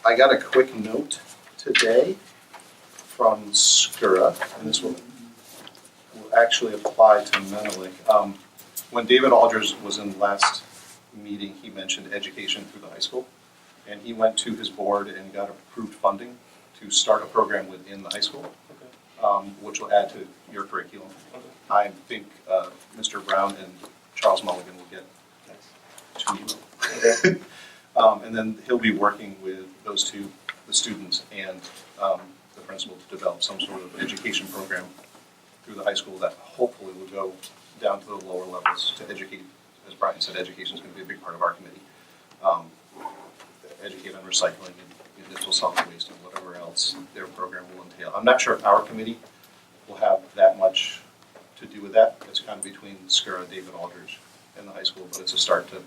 I got a quick note today from Skura, and this will actually apply to Menelik. When David Alders was in the last meeting, he mentioned education through the high school, and he went to his board and got approved funding to start a program within the high school, which will add to your curriculum. I think Mr. Brown and Charles Mulligan will get to you. And then he'll be working with those two, the students and the principal, to develop some sort of education program through the high school that hopefully will go down to the lower levels to educate. As Brian said, education is going to be a big part of our committee. Educate on recycling and municipal solid waste and whatever else their program will entail. I'm not sure if our committee will have that much to do with that. It's kind of between Skura, David Alders, and the high school, but it's a start to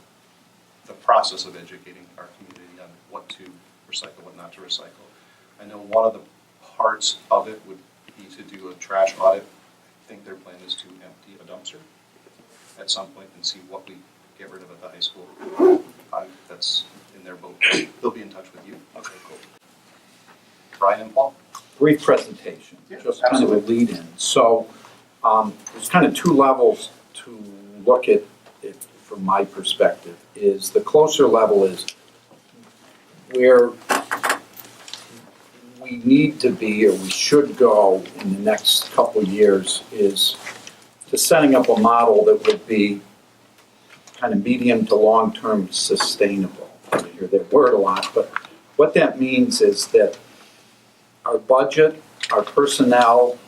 the process of educating our community on what to recycle, what not to recycle. I know one of the parts of it would be to do a trash audit. I think their plan is to empty a dumpster at some point and see what we get rid of at the high school. That's in their boat. They'll be in touch with you. Okay, cool. Brian and Paul. Brief presentation, yeah, just absolutely. Kind of a lead in. So there's kind of two levels to look at it from my perspective. Is the closer level is where we need to be, or we should go in the next couple of years, is to setting up a model that would be kind of medium to long-term sustainable. I hear that word a lot, but what that means is that our budget, our personnel,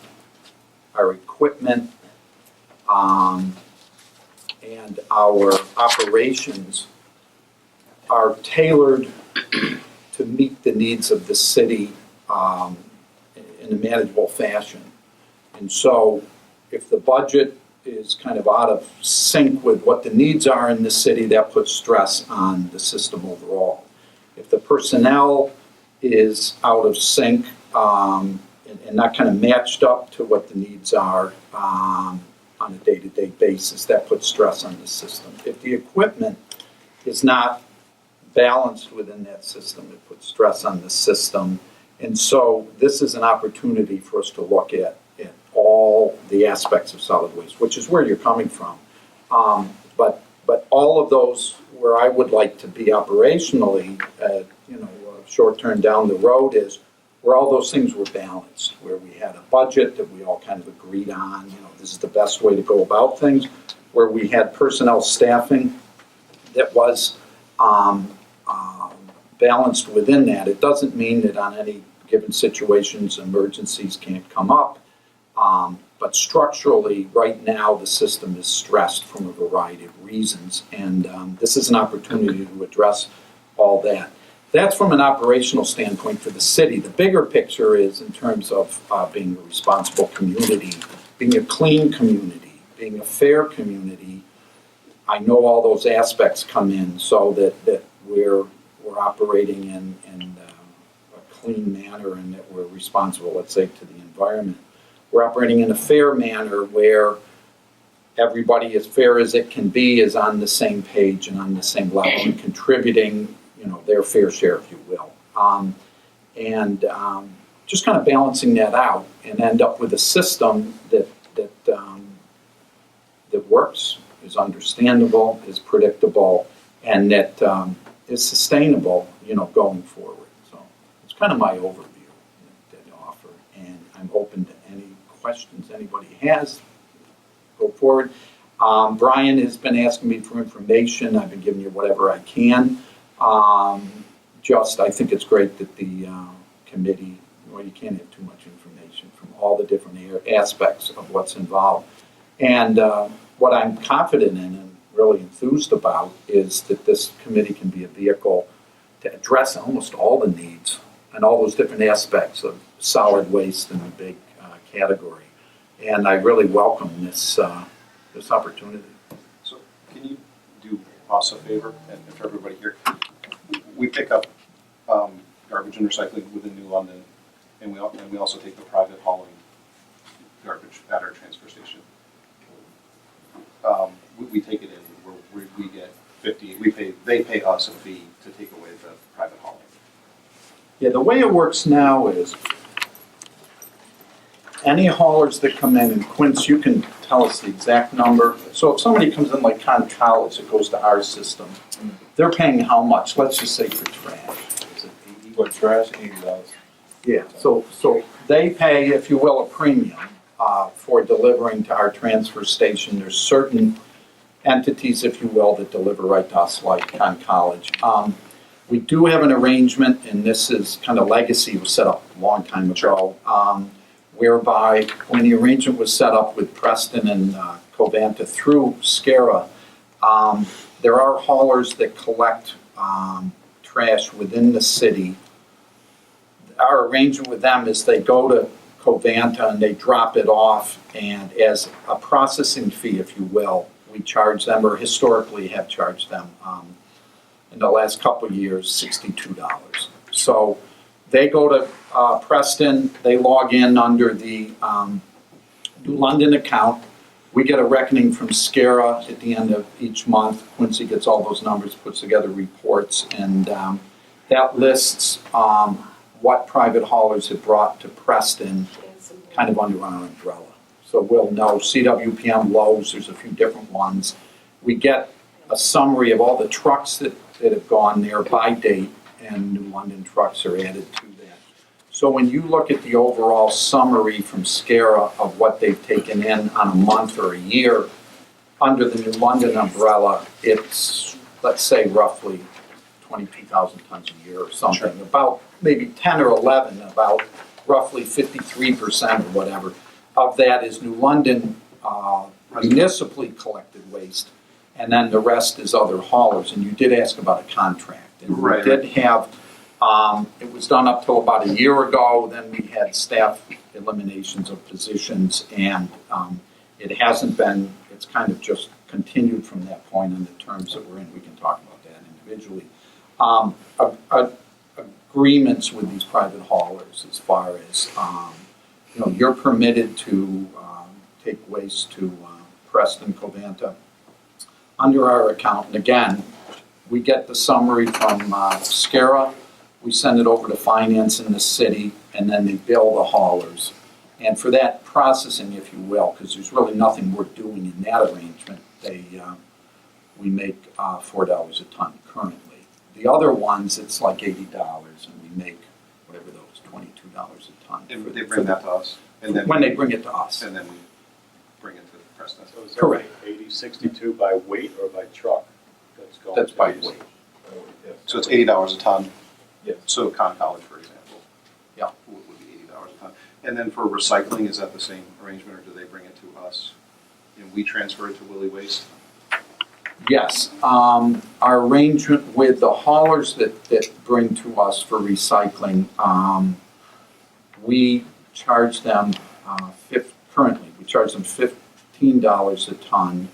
our equipment, and our operations are tailored to meet the needs of the city in a manageable fashion. And so if the budget is kind of out of sync with what the needs are in the city, that puts stress on the system overall. If the personnel is out of sync and not kind of matched up to what the needs are on a day-to-day basis, that puts stress on the system. If the equipment is not balanced within that system, it puts stress on the system. And so this is an opportunity for us to look at all the aspects of solid waste, which is where you're coming from. But all of those where I would like to be operationally, short term down the road, is where all those things were balanced, where we had a budget that we all kind of agreed on, this is the best way to go about things, where we had personnel staffing that was balanced within that. It doesn't mean that on any given situations, emergencies can't come up. But structurally, right now, the system is stressed from a variety of reasons, and this is an opportunity to address all that. That's from an operational standpoint for the city. The bigger picture is in terms of being a responsible community, being a clean community, being a fair community. I know all those aspects come in so that we're operating in a clean manner and that we're responsible, let's say, to the environment. We're operating in a fair manner where everybody, as fair as it can be, is on the same page and on the same level and contributing, their fair share, if you will. Just kind of balancing that out and end up with a system that works, is understandable, is predictable, and that is sustainable, going forward. So it's kind of my overview that I offer, and I'm open to any questions anybody has. Go forward. Brian has been asking me for information. I've been giving you whatever I can. I think it's great that the committee, you can't have too much information from all the different aspects of what's involved. And what I'm confident in and really enthused about is that this committee can be a vehicle to address almost all the needs and all those different aspects of solid waste in the big category. And I really welcome this opportunity. So can you do us a favor, and for everybody here, we pick up garbage and recycling within New London, and we also take the private hauling garbage at our transfer station. We take it in. We get 50. They pay us a fee to take away the private hauling. Yeah, the way it works now is any haulers that come in, and Quince, you can tell us the exact number. So if somebody comes in like Con College, it goes to our system, they're paying how much? Let's just say for trash. Is it 80? For trash, $80. Yeah, so they pay, if you will, a premium for delivering to our transfer station. There's certain entities, if you will, that deliver right to us, like Con College. We do have an arrangement, and this is kind of legacy, was set up a long time ago, whereby when the arrangement was set up with Preston and Covanta through SCARA, there are haulers that collect trash within the city. Our arrangement with them is they go to Covanta and they drop it off, and as a processing fee, if you will, we charge them, or historically have charged them, in the last couple of years, $62. So they go to Preston, they log in under the New London account. We get a reckoning from SCARA at the end of each month. Quincy gets all those numbers, puts together reports, and that lists what private haulers have brought to Preston kind of under our umbrella. So we'll know CWPM, Lowe's, there's a few different ones. We get a summary of all the trucks that have gone there by date, and New London trucks are added to that. So when you look at the overall summary from SCARA of what they've taken in on a month or a year under the New London umbrella, it's, let's say, roughly 22,000 tons a year or something. Sure. About maybe 10 or 11, about roughly 53% or whatever of that is New London municipally collected waste, and then the rest is other haulers. And you did ask about a contract. And we did have, it was done up till about a year ago, then we had staff eliminations of positions, and it hasn't been, it's kind of just continued from that point on the terms that we're in. We can talk about that individually. Agreements with these private haulers as far as, you're permitted to take waste to Preston, Covanta under our account. And again, we get the summary from SCARA, we send it over to finance in the city, and then they bill the haulers. And for that processing, if you will, because there's really nothing we're doing in that arrangement, we make $4 a ton currently. The other ones, it's like $80, and we make whatever those, $22 a ton. And they bring that to us, and then When they bring it to us. and then we bring it to Preston. So is that Correct. 80, 62 by weight or by truck? That's by these? weight. So it's $80 a ton. Yes. So Con College, for example, Yeah. would be $80 a ton. And then for recycling, is that the same arrangement, or do they bring it to us and we transfer it to Willie Waste? Yes, our arrangement with the haulers that bring to us for recycling, we charge them, currently, we charge them $15 a ton,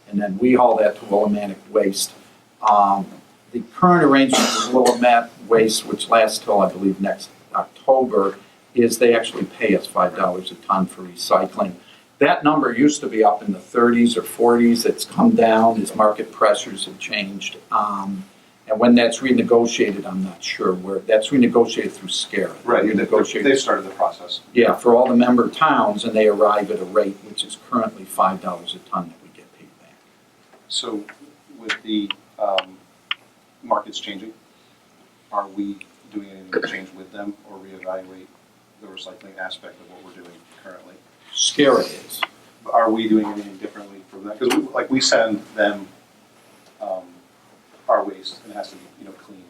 and then we haul that to Willimantic Waste. The current arrangement with Willamette Waste, which lasts till, I believe, next October, is they actually pay us $5 a ton for recycling. That number used to be up in the 30s or 40s. It's come down as market pressures have changed. And when that's renegotiated, I'm not sure where. That's renegotiated through SCARA. They've started the process. Yeah, for all the member towns, and they arrive at a rate which is currently $5 a ton that we get paid back. So with the markets changing, are we doing anything to change with them or reevaluate the recycling aspect of what we're doing currently? SCARA is. Are we doing anything differently from that? Because we send them our waste, and it has to be clean,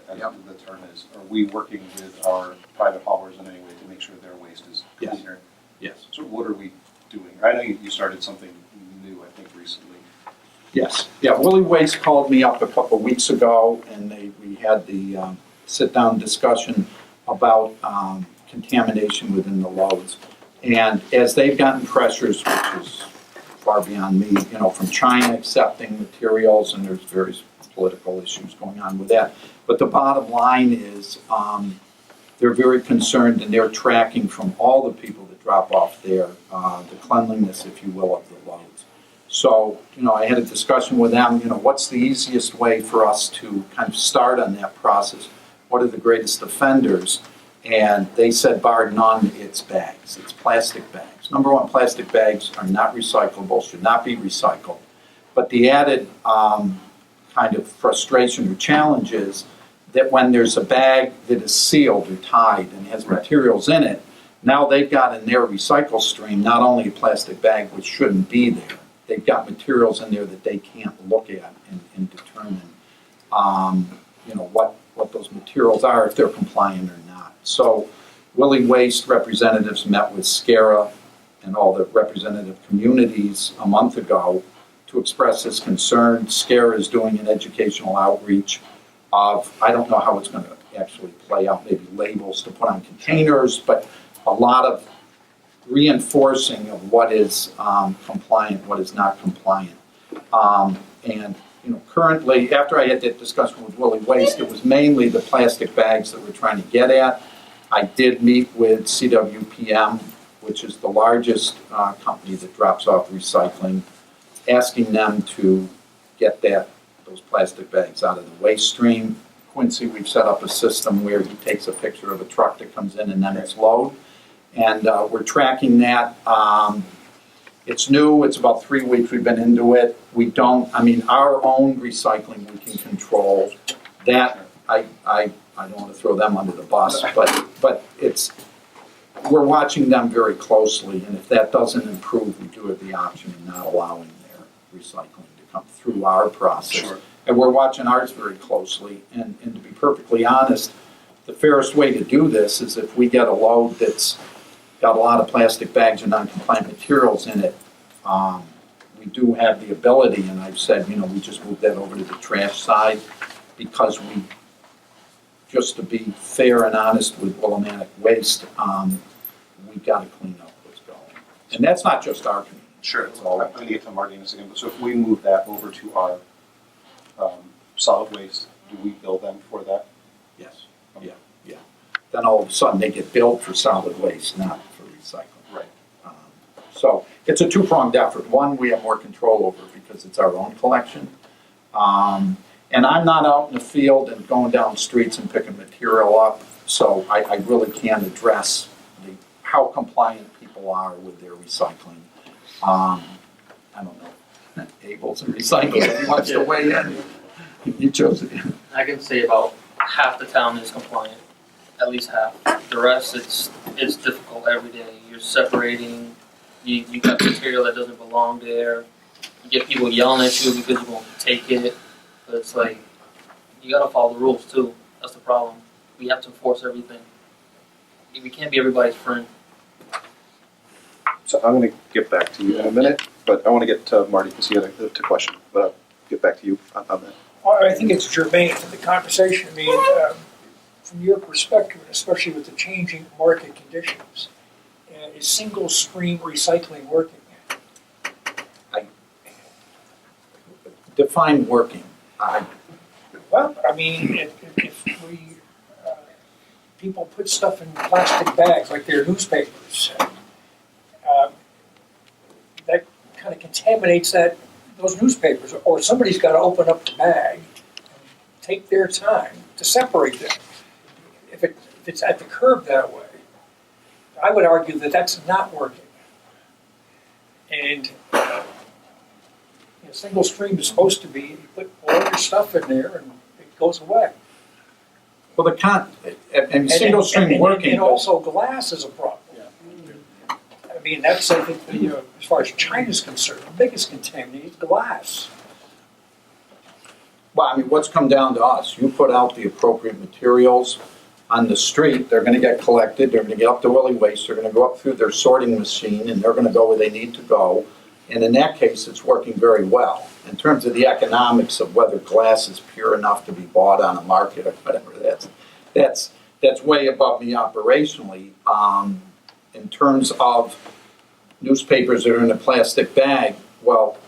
as Yep. the term is. Are we working with our private haulers in any way to make sure their waste is Yes. cleaner? Yes. So what are we doing? I know you started something new, I think, recently. Yes. Yeah, Willie Waste called me up a couple of weeks ago, and we had the sit-down discussion about contamination within the loads. And as they've gotten pressures, which is far beyond me, from China accepting materials, and there's various political issues going on with that. But the bottom line is they're very concerned, and they're tracking from all the people that drop off there, the cleanliness, if you will, of the loads. So, I had a discussion with them, what's the easiest way for us to kind of start on that process? what are the greatest offenders? And they said, bar none, it's bags. It's plastic bags. Number one, plastic bags are not recyclable, should not be recycled. But the added kind of frustration or challenge is that when there's a bag that is sealed or tied and has materials in it, now they've got in their recycle stream not only a plastic bag, which shouldn't be there, they've got materials in there that they can't look at and determine, what those materials are, if they're compliant or not. So Willie Waste representatives met with SCARA and all the representative communities a month ago to express this concern. SCARA is doing an educational outreach of, I don't know how it's going to actually play out, maybe labels to put on containers, but a lot of reinforcing of what is compliant, what is not compliant. And currently, after I had that discussion with Willie Waste, it was mainly the plastic bags that we're trying to get at. I did meet with CWPM, which is the largest company that drops off recycling, asking them to get those plastic bags out of the waste stream. Quincy, we've set up a system where he takes a picture of a truck that comes in and then it's load. And we're tracking that. It's new, it's about 3 weeks we've been into it. Our own recycling we can control. That, I don't want to throw them under the bus, but we're watching them very closely, and if that doesn't improve, we do have the option of not allowing their recycling to come through our process. Sure. And we're watching ours very closely, and to be perfectly honest, the fairest way to do this is if we get a load that's got a lot of plastic bags and non-compliant materials in it, we do have the ability, and I've said, we just move that over to the trash side, because just to be fair and honest with Willimantic Waste, we've got to clean up what's going. And that's not just our community. Sure. It's all. I'm going to get to Marty in a second, but so if we move that over to our solid waste, do we bill them for that? Yes, yeah. Then all of a sudden they get billed for solid waste, not for recycling. Right. So it's a two-pronged effort. One, we have more control over because it's our own collection. And I'm not out in the field and going down streets and picking material up, so I really can't address how compliant people are with their recycling. I don't know. Abel's in recycling, he wants to weigh in. You chose it. I can say about half the town is compliant, at least half. The rest, it's difficult every day. You're separating, you got material that doesn't belong there. You get people yelling at you because you won't take it. But it's like, you gotta follow the rules too. That's the problem. We have to enforce everything. We can't be everybody's friend. So I'm going to get back to you in a minute, but I want to get to Marty because he had a question, but I'll get back to you on that. Well, I think it's germane to the conversation. From your perspective, and especially with the changing market conditions, is single stream recycling working? Define working. If we, people put stuff in plastic bags like their newspapers, that kind of contaminates those newspapers, or somebody's got to open up the bag, take their time to separate them. If it's at the curb that way, I would argue that that's not working. And single stream is supposed to be, you put all your stuff in there and it goes away. Well, single stream working. And also glass is a problem. That's, I think, as far as China's concerned, the biggest contaminant is glass. Well, what's come down to us, you put out the appropriate materials on the street, they're gonna get collected, they're gonna get up to Willie Waste, they're gonna go up through their sorting machine, and they're gonna go where they need to go. And in that case, it's working very well. In terms of the economics of whether glass is pure enough to be bought on a market or whatever, that's way above me operationally. In terms of newspapers that are in a plastic bag, well,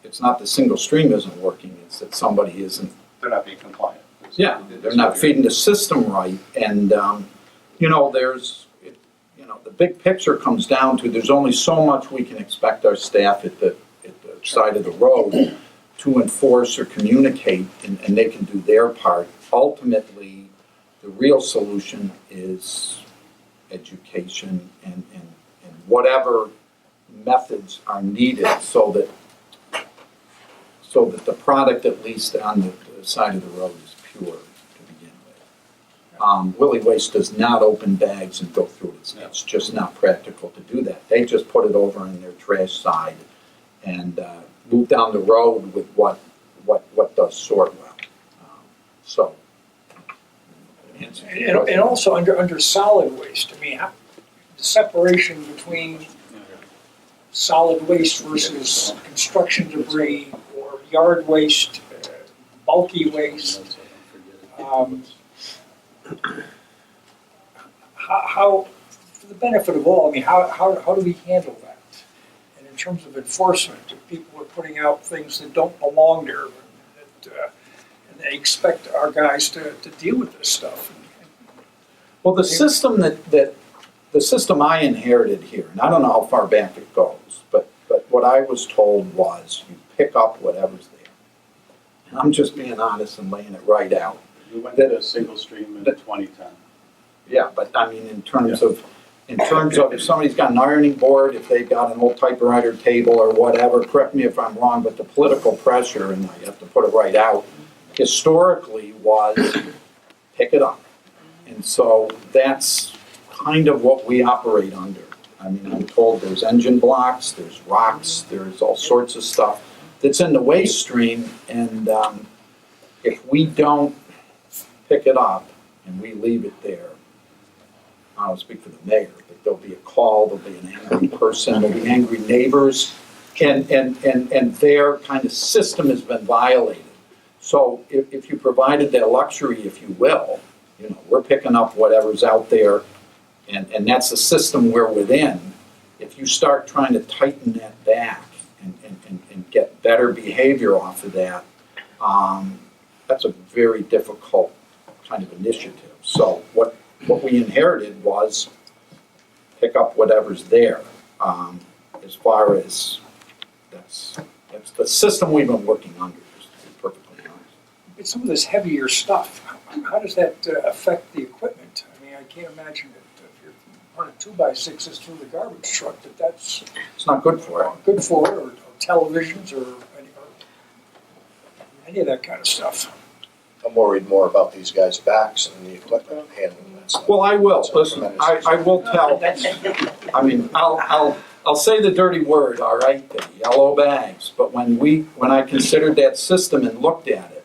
it's not the single stream isn't working, it's that somebody isn't. They're not being compliant. Yeah, they're not feeding the system right. And, the big picture comes down to there's only so much we can expect our staff at the side of the road to enforce or communicate, and they can do their part. Ultimately, The real solution is education and whatever methods are needed so that the product, at least on the side of the road, is pure to begin with. Willie Waste does not open bags and go through it. It's just not practical to do that. They just put it over on their trash side and move down the road with what does sort well. So. And also under solid waste, I mean, the separation between solid waste versus construction debris or yard waste, bulky waste. How, for the benefit of all, I mean, how do we handle that? And in terms of enforcement, if people are putting out things that don't belong there, and they expect our guys to deal with this stuff. Well, the system the system I inherited here, and I don't know how far back it goes, but what I was told was you pick up whatever's there. And I'm just being honest and laying it right out. We went to a single stream in 2010. Yeah, but I mean, in terms of if somebody's got an ironing board, if they've got an old typewriter table or whatever, correct me if I'm wrong, but the political pressure, and I have to put it right out, historically was pick it up. And so that's kind of what we operate under. I mean, I'm told there's engine blocks, there's rocks, there's all sorts of stuff that's in the waste stream, and if we don't pick it up and we leave it there, I don't speak for the mayor, but there'll be a call, there'll be an angry person, there'll be angry neighbors, and their kind of system has been violated. So if you provided that luxury, if you will, you know, we're picking up whatever's out there, and that's the system we're within. If you start trying to tighten that back and get better behavior off of that, that's a very difficult kind of initiative. So what we inherited was pick up whatever's there. As far as that's the system we've been working under, just to be perfectly honest. But some of this heavier stuff, how does that affect the equipment? I mean, I can't imagine that if you're running 2x6s through the garbage truck, that's It's not good for it. good for it, or televisions, or any of that kind of stuff. I'm worried more about these guys' backs and the equipment handling that stuff. Well, I will. That's a Listen, tremendous I will tell. That's- I mean, I'll say the dirty word, all right, the yellow bags. But when I considered that system and looked at it,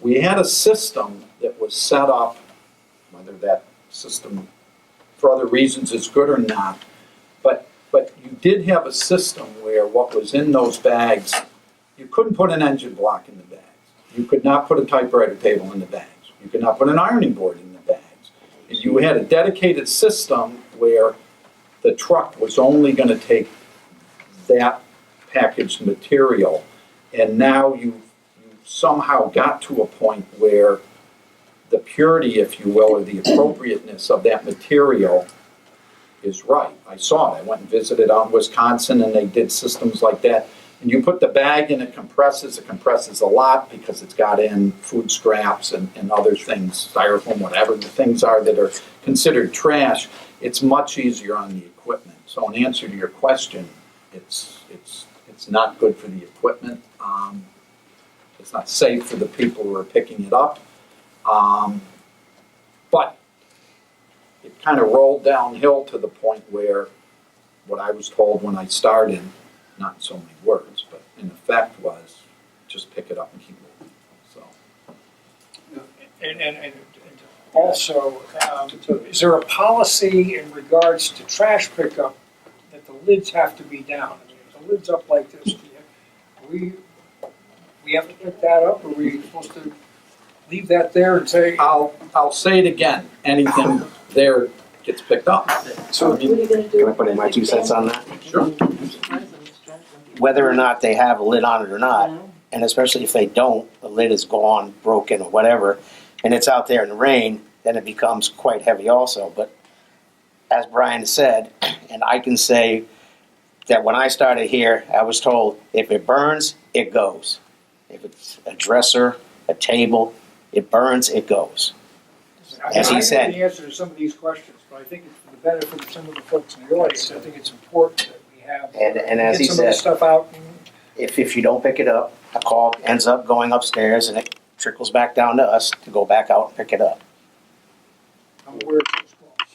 we had a system that was set up, whether that system for other reasons is good or not, but you did have a system where what was in those bags, you couldn't put an engine block in the bags. You could not put a typewriter table in the bags. You could not put an ironing board in the bags. You had a dedicated system where the truck was only going to take that packaged material, and now you somehow got to a point where the purity, if you will, or the appropriateness of that material is right. I saw it. I went and visited out in Wisconsin, and they did systems like that. And you put the bag in, it compresses a lot because it's got in food scraps and other things, styrofoam, whatever the things are that are considered trash. It's much easier on the equipment. So in answer to your question, it's not good for the equipment. It's not safe for the people who are picking it up. But it kind of rolled downhill to the point where what I was told when I started, not in so many words, but in effect was just pick it up and keep moving. So. And also, is there a policy in regards to trash pickup that the lids have to be down? I mean, if the lid's up like this, we have to pick that up, or are we supposed to leave that there and say? I'll say it again. Anything there gets picked up. So, can I put in my 2 cents on that? Sure. Whether or not they have a lid on it or not, and especially if they don't, the lid is gone, broken, or whatever, and it's out there in the rain, then it becomes quite heavy also. But as Brian said, and I can say that when I started here, I was told if it burns, it goes. If it's a dresser, a table, it burns, it goes. As he I said. know the answer to some of these questions, but I think it's for the benefit of some of the folks in the audience, I think it's important that we have. And as he Get some of this said, stuff out. if you don't pick it up, a call ends up going upstairs and it trickles back down to us to go back out and pick it up. I'm aware of those calls.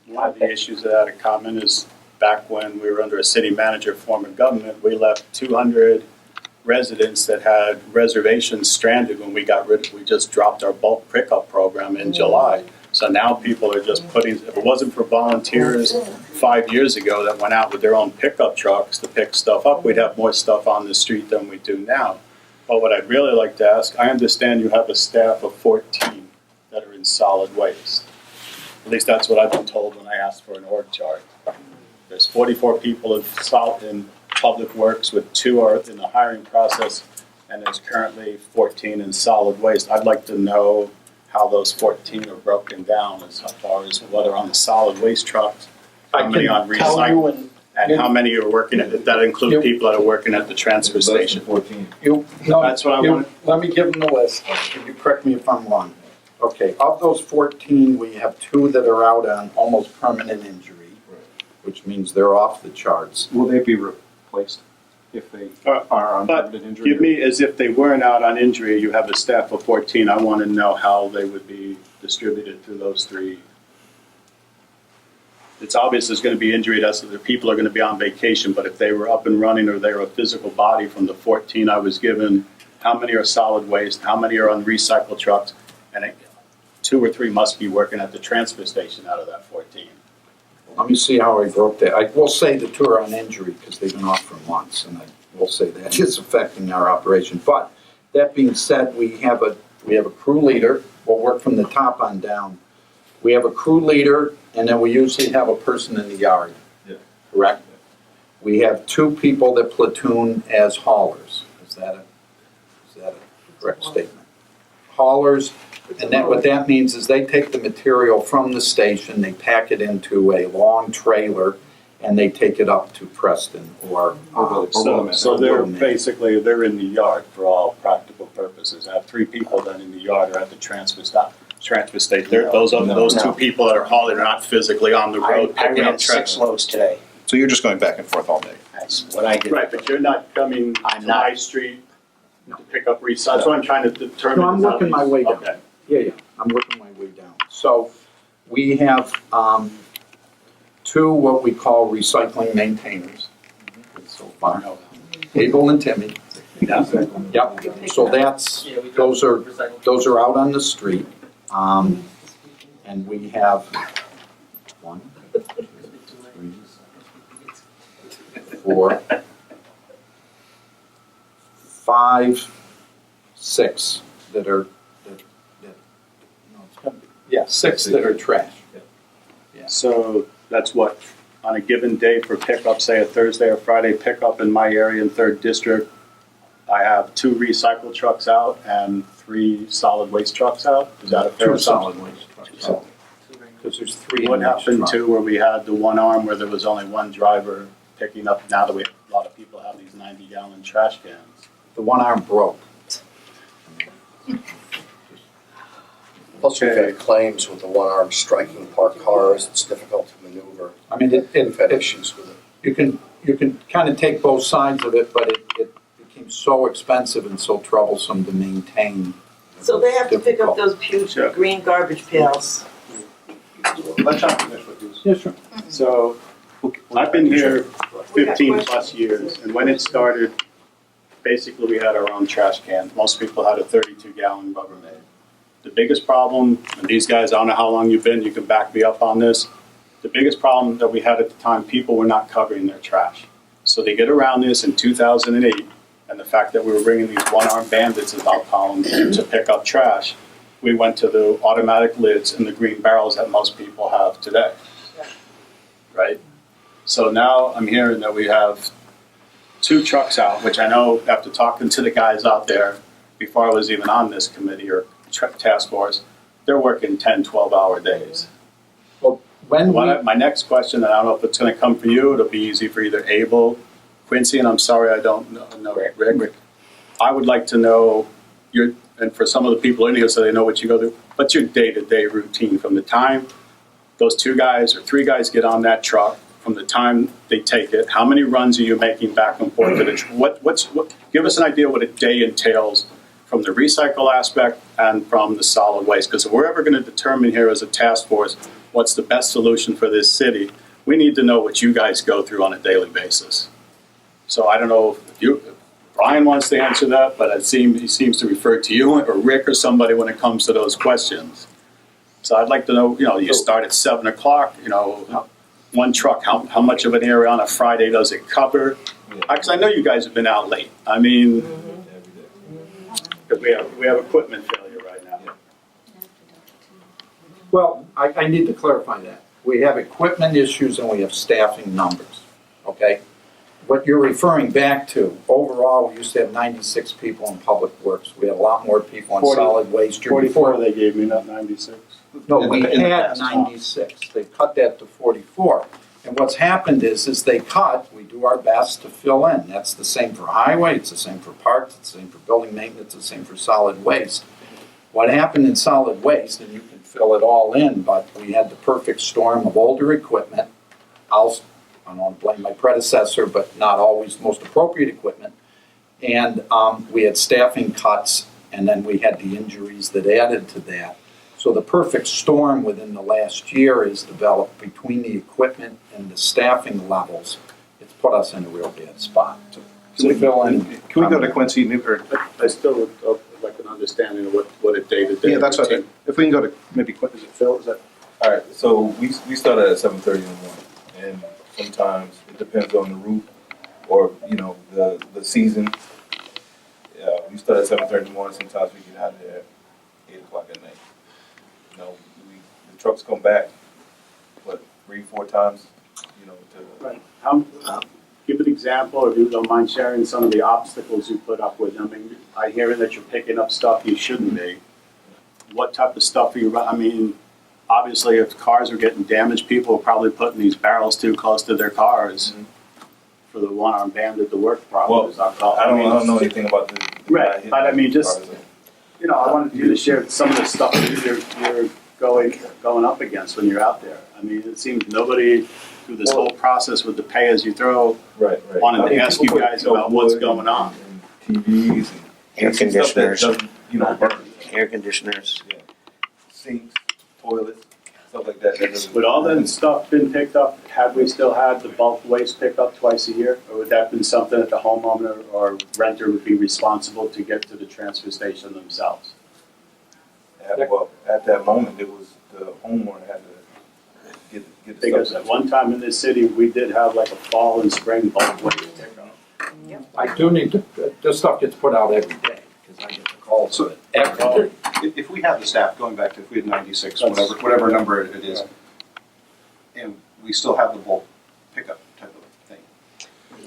One of the issues that I had a comment is back when we were under a city manager form of government, we left 200 residents that had reservations stranded when we just dropped our bulk pickup program in July. So now people are just putting, if it wasn't for volunteers 5 years ago that went out with their own pickup trucks to pick stuff up, we'd have more stuff on the street than we do now. But what I'd really like to ask, I understand you have a staff of 14 that are in solid waste. At least that's what I've been told when I asked for an org chart. There's 44 people in public works, with 2 are in the hiring process, and there's currently 14 in solid waste. I'd like to know how those 14 are broken down as far as whether on the solid waste trucks, how many on recycle, and how many are working at, that include people that are working at the transfer station. 14. That's what I want. Let me give them the list. You correct me if I'm wrong. Okay, of those 14, we have 2 that are out on almost permanent injury, which means they're off the charts. Will they be replaced if they are on But permanent injury? give me, as if they weren't out on injury, you have a staff of 14, I want to know how they would be distributed through those 3. It's obvious there's going to be injury, that's the people are going to be on vacation, but if they were up and running or they were a physical body from the 14 I was given, how many are solid waste, how many are on recycle trucks, and 2 or 3 must be working at the transfer station out of that 14. Let me see how I broke that. I will say the 2 are on injury because they've been off for months, and I will say that is affecting our operation. But that being said, we have a crew leader. We'll work from the top on down. We have a crew leader, and then we usually have a person in the yard. Yeah. Correct? We have 2 people that platoon as haulers. Is that a correct statement? Haulers. And that, what that means is they take the material from the station, they pack it into a long trailer, and they take it up to Preston or So they're basically, they're in the yard for all practical purposes. I have 3 people then in the yard or at the transfer station. Those 2 people that are hauling are not physically on the road I picking ran up 6 trucks. loads today. So you're just going back and forth all day? That's what I did. Right, but you're not coming I'm to not. my street to pick up recycle. That's what I'm trying to determine. No, I'm is how working my these- way down. Okay. Yeah, I'm working my way down. So we have 2 what we call recycling maintainers so far, Abel and Timmy. Yeah. Yep, so that's, Yeah, we those are, recycle. those are out on the street. And we have 1, 3, 4, 5, 6 that are, no, it's gotta be, yeah, 6 that are trash. So that's what, on a given day for pickup, say a Thursday or Friday pickup in my area in 3rd District, I have 2 recycle trucks out and 3 solid waste trucks out? Is that a fair 2 assumption? solid waste trucks out, because there's 3 What in each happened truck. to where we had the one arm where there was only one driver picking up, now that a lot of people have these 90-gallon trash cans? The one arm broke. Plus, we've had claims with the one arm striking parked cars, it's difficult to maneuver. I mean, We've had issues with it. you can kind of take both sides of it, but it became so expensive and so troublesome to maintain. So they have to pick up those huge Sure. green garbage pails. Let John finish with these. Yes, sir. So I've been here 15 plus years, and when it started, basically we had our own trash cans. Most people had a 32-gallon Rubbermaid. The biggest problem, and these guys, I don't know how long you've been, you can back me up on this. The biggest problem that we had at the time, people were not covering their trash. So they get around this in 2008, and the fact that we were bringing these one-armed bandits, as I'll call them, to pick up trash, we went to the automatic lids and the green barrels that most people have today. Right? So now I'm hearing that we have 2 trucks out, which I know after talking to the guys out there before I was even on this committee or task force, they're working 10, 12-hour days. Well, My next question, and I don't know if it's going to come for you, it'll be easy for either Abel, Quincy, and I'm sorry I don't know Rick. I would like to know, and for some of the people in here so they know what you go through, what's your day-to-day routine from the time those 2 guys or 3 guys get on that truck, from the time they take it? How many runs are you making back and forth to the give us an idea what a day entails from the recycle aspect and from the solid waste, because if we're ever going to determine here as a task force what's the best solution for this city, we need to know what you guys go through on a daily basis. So I don't know if Brian wants to answer that, but he seems to refer to you or Rick or somebody when it comes to those questions. So I'd like to know, you start at 7 o'clock, one truck, how much of an area on a Friday does it cover? Because I know you guys have been out late. I mean, because we have equipment failure right now. Well, I need to clarify that. We have equipment issues and we have staffing numbers, okay? What you're referring back to, overall, we used to have 96 people in public works. We had a lot more people in 40 solid waste. 44 they gave me, not 96. No, we In the had past. 96. They cut that to 44. And what's happened is they cut, we do our best to fill in. That's the same for highway, it's the same for parks, it's the same for building maintenance, it's the same for solid waste. What happened in solid waste, and you can fill it all in, but we had the perfect storm of older equipment. I don't want to blame my predecessor, but not always the most appropriate equipment. And we had staffing cuts, and then we had the injuries that added to that. So the perfect storm within the last year is developed between the equipment and the staffing levels. It's put us in a real bad spot. Can we go to Quincy? I still would like an understanding of what a day-to-day Yeah, that's what, routine. if we can go to maybe, is it Phil, is that? All right, so we start at 7:30 in the morning, and sometimes it depends on the route or the season. We start at 7:30 in the morning. Sometimes we get out of there at 8 o'clock at night. The trucks come back, 3-4 times, to Right. Give an example, if you don't mind sharing some of the obstacles you put up with. I mean, I hear that you're picking up stuff you shouldn't be. What type of stuff are you, I mean, obviously if cars are getting damaged, people are probably putting these barrels too close to their cars for the one-armed bandit to work properly. Well, I don't know anything about the Right, but I mean, just, I wanted you to share some of the stuff that you're going up against when you're out there. I mean, it seems nobody through this whole process with the pay-as-you-throw right. wanted to ask you guys about what's going on. And TVs and Air conditioners, stuff that doesn't, burn. air conditioners. Yeah. Sinks, toilets, stuff like that. Would all that stuff been picked up, had we still had the bulk waste picked up twice a year? Or would that been something that the homeowner or renter would be responsible to get to the transfer station themselves? At that moment, it was the homeowner had to get the Because stuff. at one time in this city, we did have like a fall and spring bulk waste pickup. I do need to, this stuff gets put out every day, because I get the calls of it every day. If we have the staff, going back to if we had 96, whatever number it is, and we still have the bulk pickup type of thing,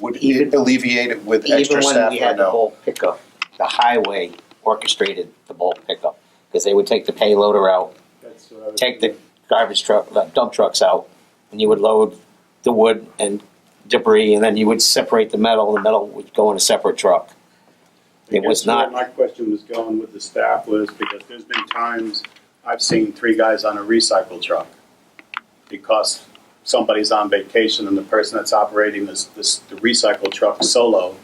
would it alleviate it with extra Even staff when we or had the no? bulk pickup, the highway orchestrated the bulk pickup, because they would take the payloader out, That's what I was take the garbage truck, dump trucks out, and you would load the wood and debris, and then you would separate the metal, and the metal would go in a separate truck. It was Where not, my question was going with the staff was because there's been times I've seen 3 guys on a recycle truck because somebody's on vacation and the person that's operating the recycle truck solo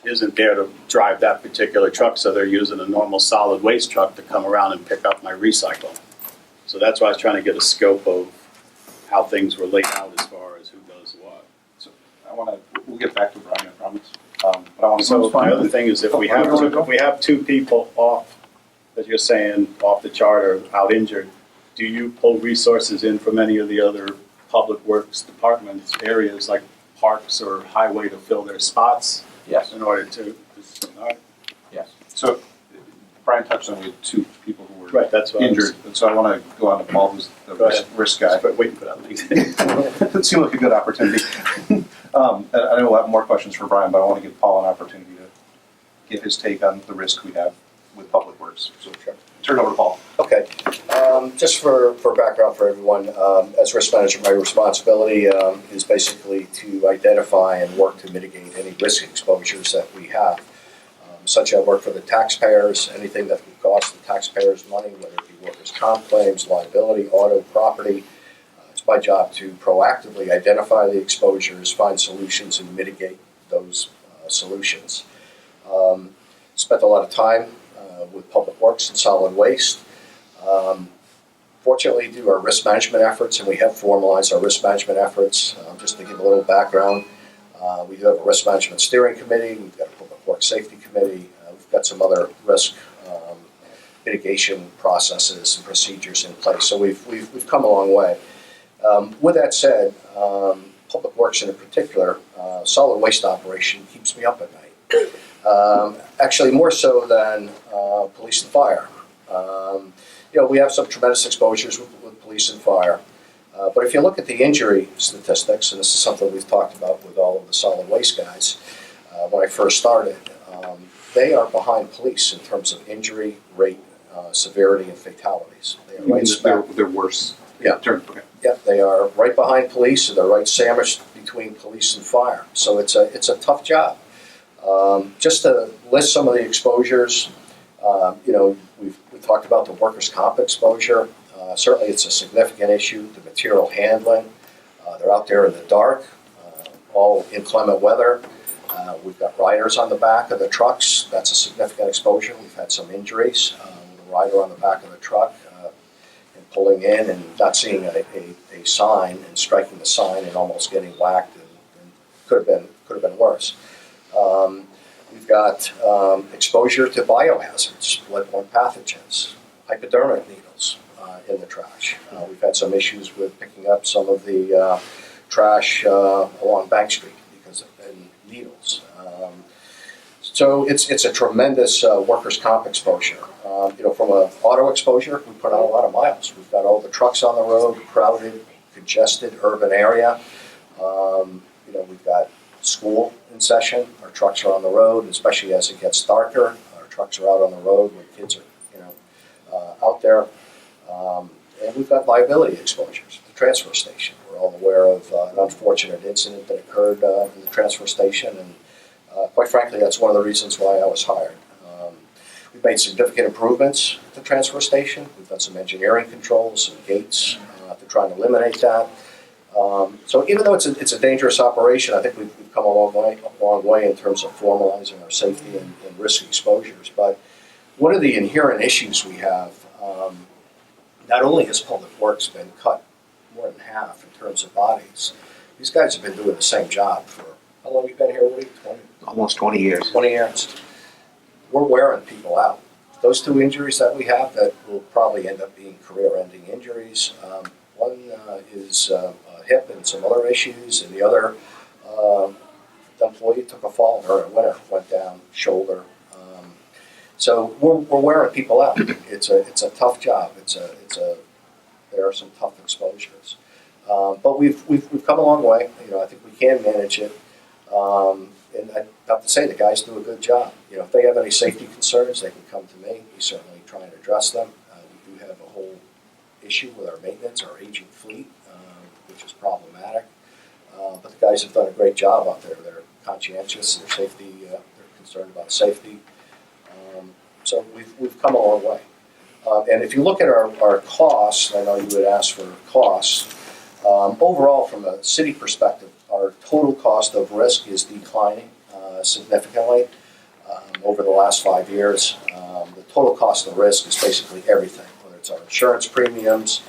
isn't there to drive that particular truck, so they're using a normal solid waste truck to come around and pick up my recycle. So that's why I was trying to get a scope of how things were laid out as far as who does what. So we'll get back to Brian, I promise. But I want to. So the other thing is if we have 2 people off, as you're saying, off the chart or out injured, do you pull resources in from any of the other public works departments areas like parks or highway to fill their spots? Yes, In order to, all right. yes. So Brian touched on we had 2 people who were Right, that's what I was- injured, and so I want to go on to Paul, who's the Go ahead. risk guy. Just waiting for that link. It seemed like a good opportunity. I know we'll have more questions for Brian, but I want to give Paul an opportunity to get his take on the risk we have with public works. So turn it over to Paul. Okay, just for background for everyone, as risk manager, my responsibility is basically to identify and work to mitigate any risk exposures that we have. Such I work for the taxpayers, anything that would cost the taxpayers money, whether it be workers' comp claims, liability, auto, property. It's my job to proactively identify the exposures, find solutions, and mitigate those solutions. Spent a lot of time with Public Works and Solid Waste. Fortunately, due to our risk management efforts, and we have formalized our risk management efforts, just to give a little background, we do have a risk management steering committee, we've got a public works safety committee, we've got some other risk mitigation processes and procedures in place. So we've come a long way. With that said, public works in particular, solid waste operation keeps me up at night. Actually, more so than police and fire. We have some tremendous exposures with police and fire. But if you look at the injury statistics, and this is something we've talked about with all of the solid waste guys when I first started, they are behind police in terms of injury rate, severity, and fatalities. They are right smack. They're worse. Yeah. Okay. Yep, they are right behind police, and they're right sandwiched between police and fire. So it's a tough job. Just to list some of the exposures, we talked about the workers' comp exposure. Certainly it's a significant issue, the material handling. They're out there in the dark, all inclement weather. We've got riders on the back of the trucks. That's a significant exposure. We've had some injuries with a rider on the back of the truck and pulling in and not seeing a sign and striking the sign and almost getting whacked, and could have been worse. We've got exposure to biohazards, bloodborne pathogens, hypodermic needles in the trash. We've had some issues with picking up some of the trash along Bank Street because of needles. So it's a tremendous workers' comp exposure. From an auto exposure, we put out a lot of miles. We've got all the trucks on the road, crowded, congested urban area. We've got school in session. Our trucks are on the road, especially as it gets darker. Our trucks are out on the road when kids are, out there. And we've got liability exposures. The transfer station. We're all aware of an unfortunate incident that occurred in the transfer station, and quite frankly, that's one of the reasons why I was hired. We've made significant improvements at the transfer station. We've done some engineering controls, some gates to try and eliminate that. So even though it's a dangerous operation, I think we've come a long way in terms of formalizing our safety and risk exposures. But one of the inherent issues we have, not only has Public Works been cut more than half in terms of bodies, these guys have been doing the same job for, how long have you been here, Woody? Almost 20 years. 20 years. We're wearing people out. Those two injuries that we have that will probably end up being career-ending injuries. One is a hip and some other issues, and the other, the employee took a fall during a winter, went down, shoulder. So we're wearing people out. It's a tough job. There are some tough exposures, but we've come a long way. I think we can manage it. And I have to say, the guys do a good job. If they have any safety concerns, they can come to me. We certainly try and address them. We do have a whole issue with our maintenance, our aging fleet, which is problematic. But the guys have done a great job out there. They're conscientious. Their safety, they're concerned about safety. So we've come a long way. And if you look at our costs, I know you would ask for costs. Overall, from a city perspective, our total cost of risk is declining significantly over the last 5 years. The total cost of risk is basically everything, whether it's our insurance premiums.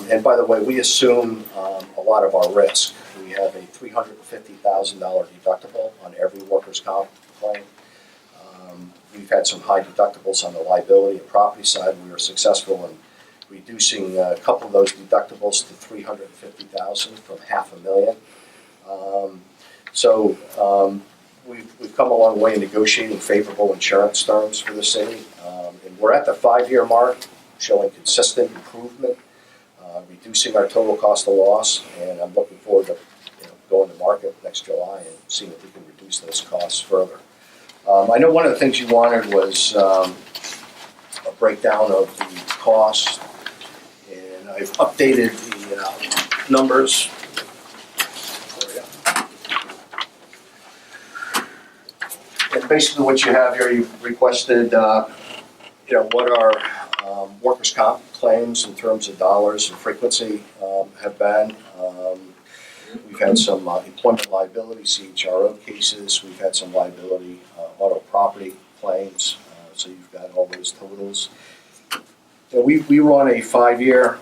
And by the way, we assume a lot of our risk. We have a $350,000 deductible on every workers' comp claim. We've had some high deductibles on the liability and property side. We were successful in reducing a couple of those deductibles to $350,000 from $500,000. So we've come a long way in negotiating favorable insurance terms for the city. And we're at the 5-year mark, showing consistent improvement, reducing our total cost of loss. And I'm looking forward to going to market next July and seeing if we can reduce those costs further. I know one of the things you wanted was a breakdown of the costs, and I've updated the numbers. And basically what you have here, you've requested, what our Workers' comp claims in terms of dollars and frequency have been. We've had some employment liability, CHRO cases. We've had some liability auto property claims. So you've got all those totals. You know, we run a 5-year,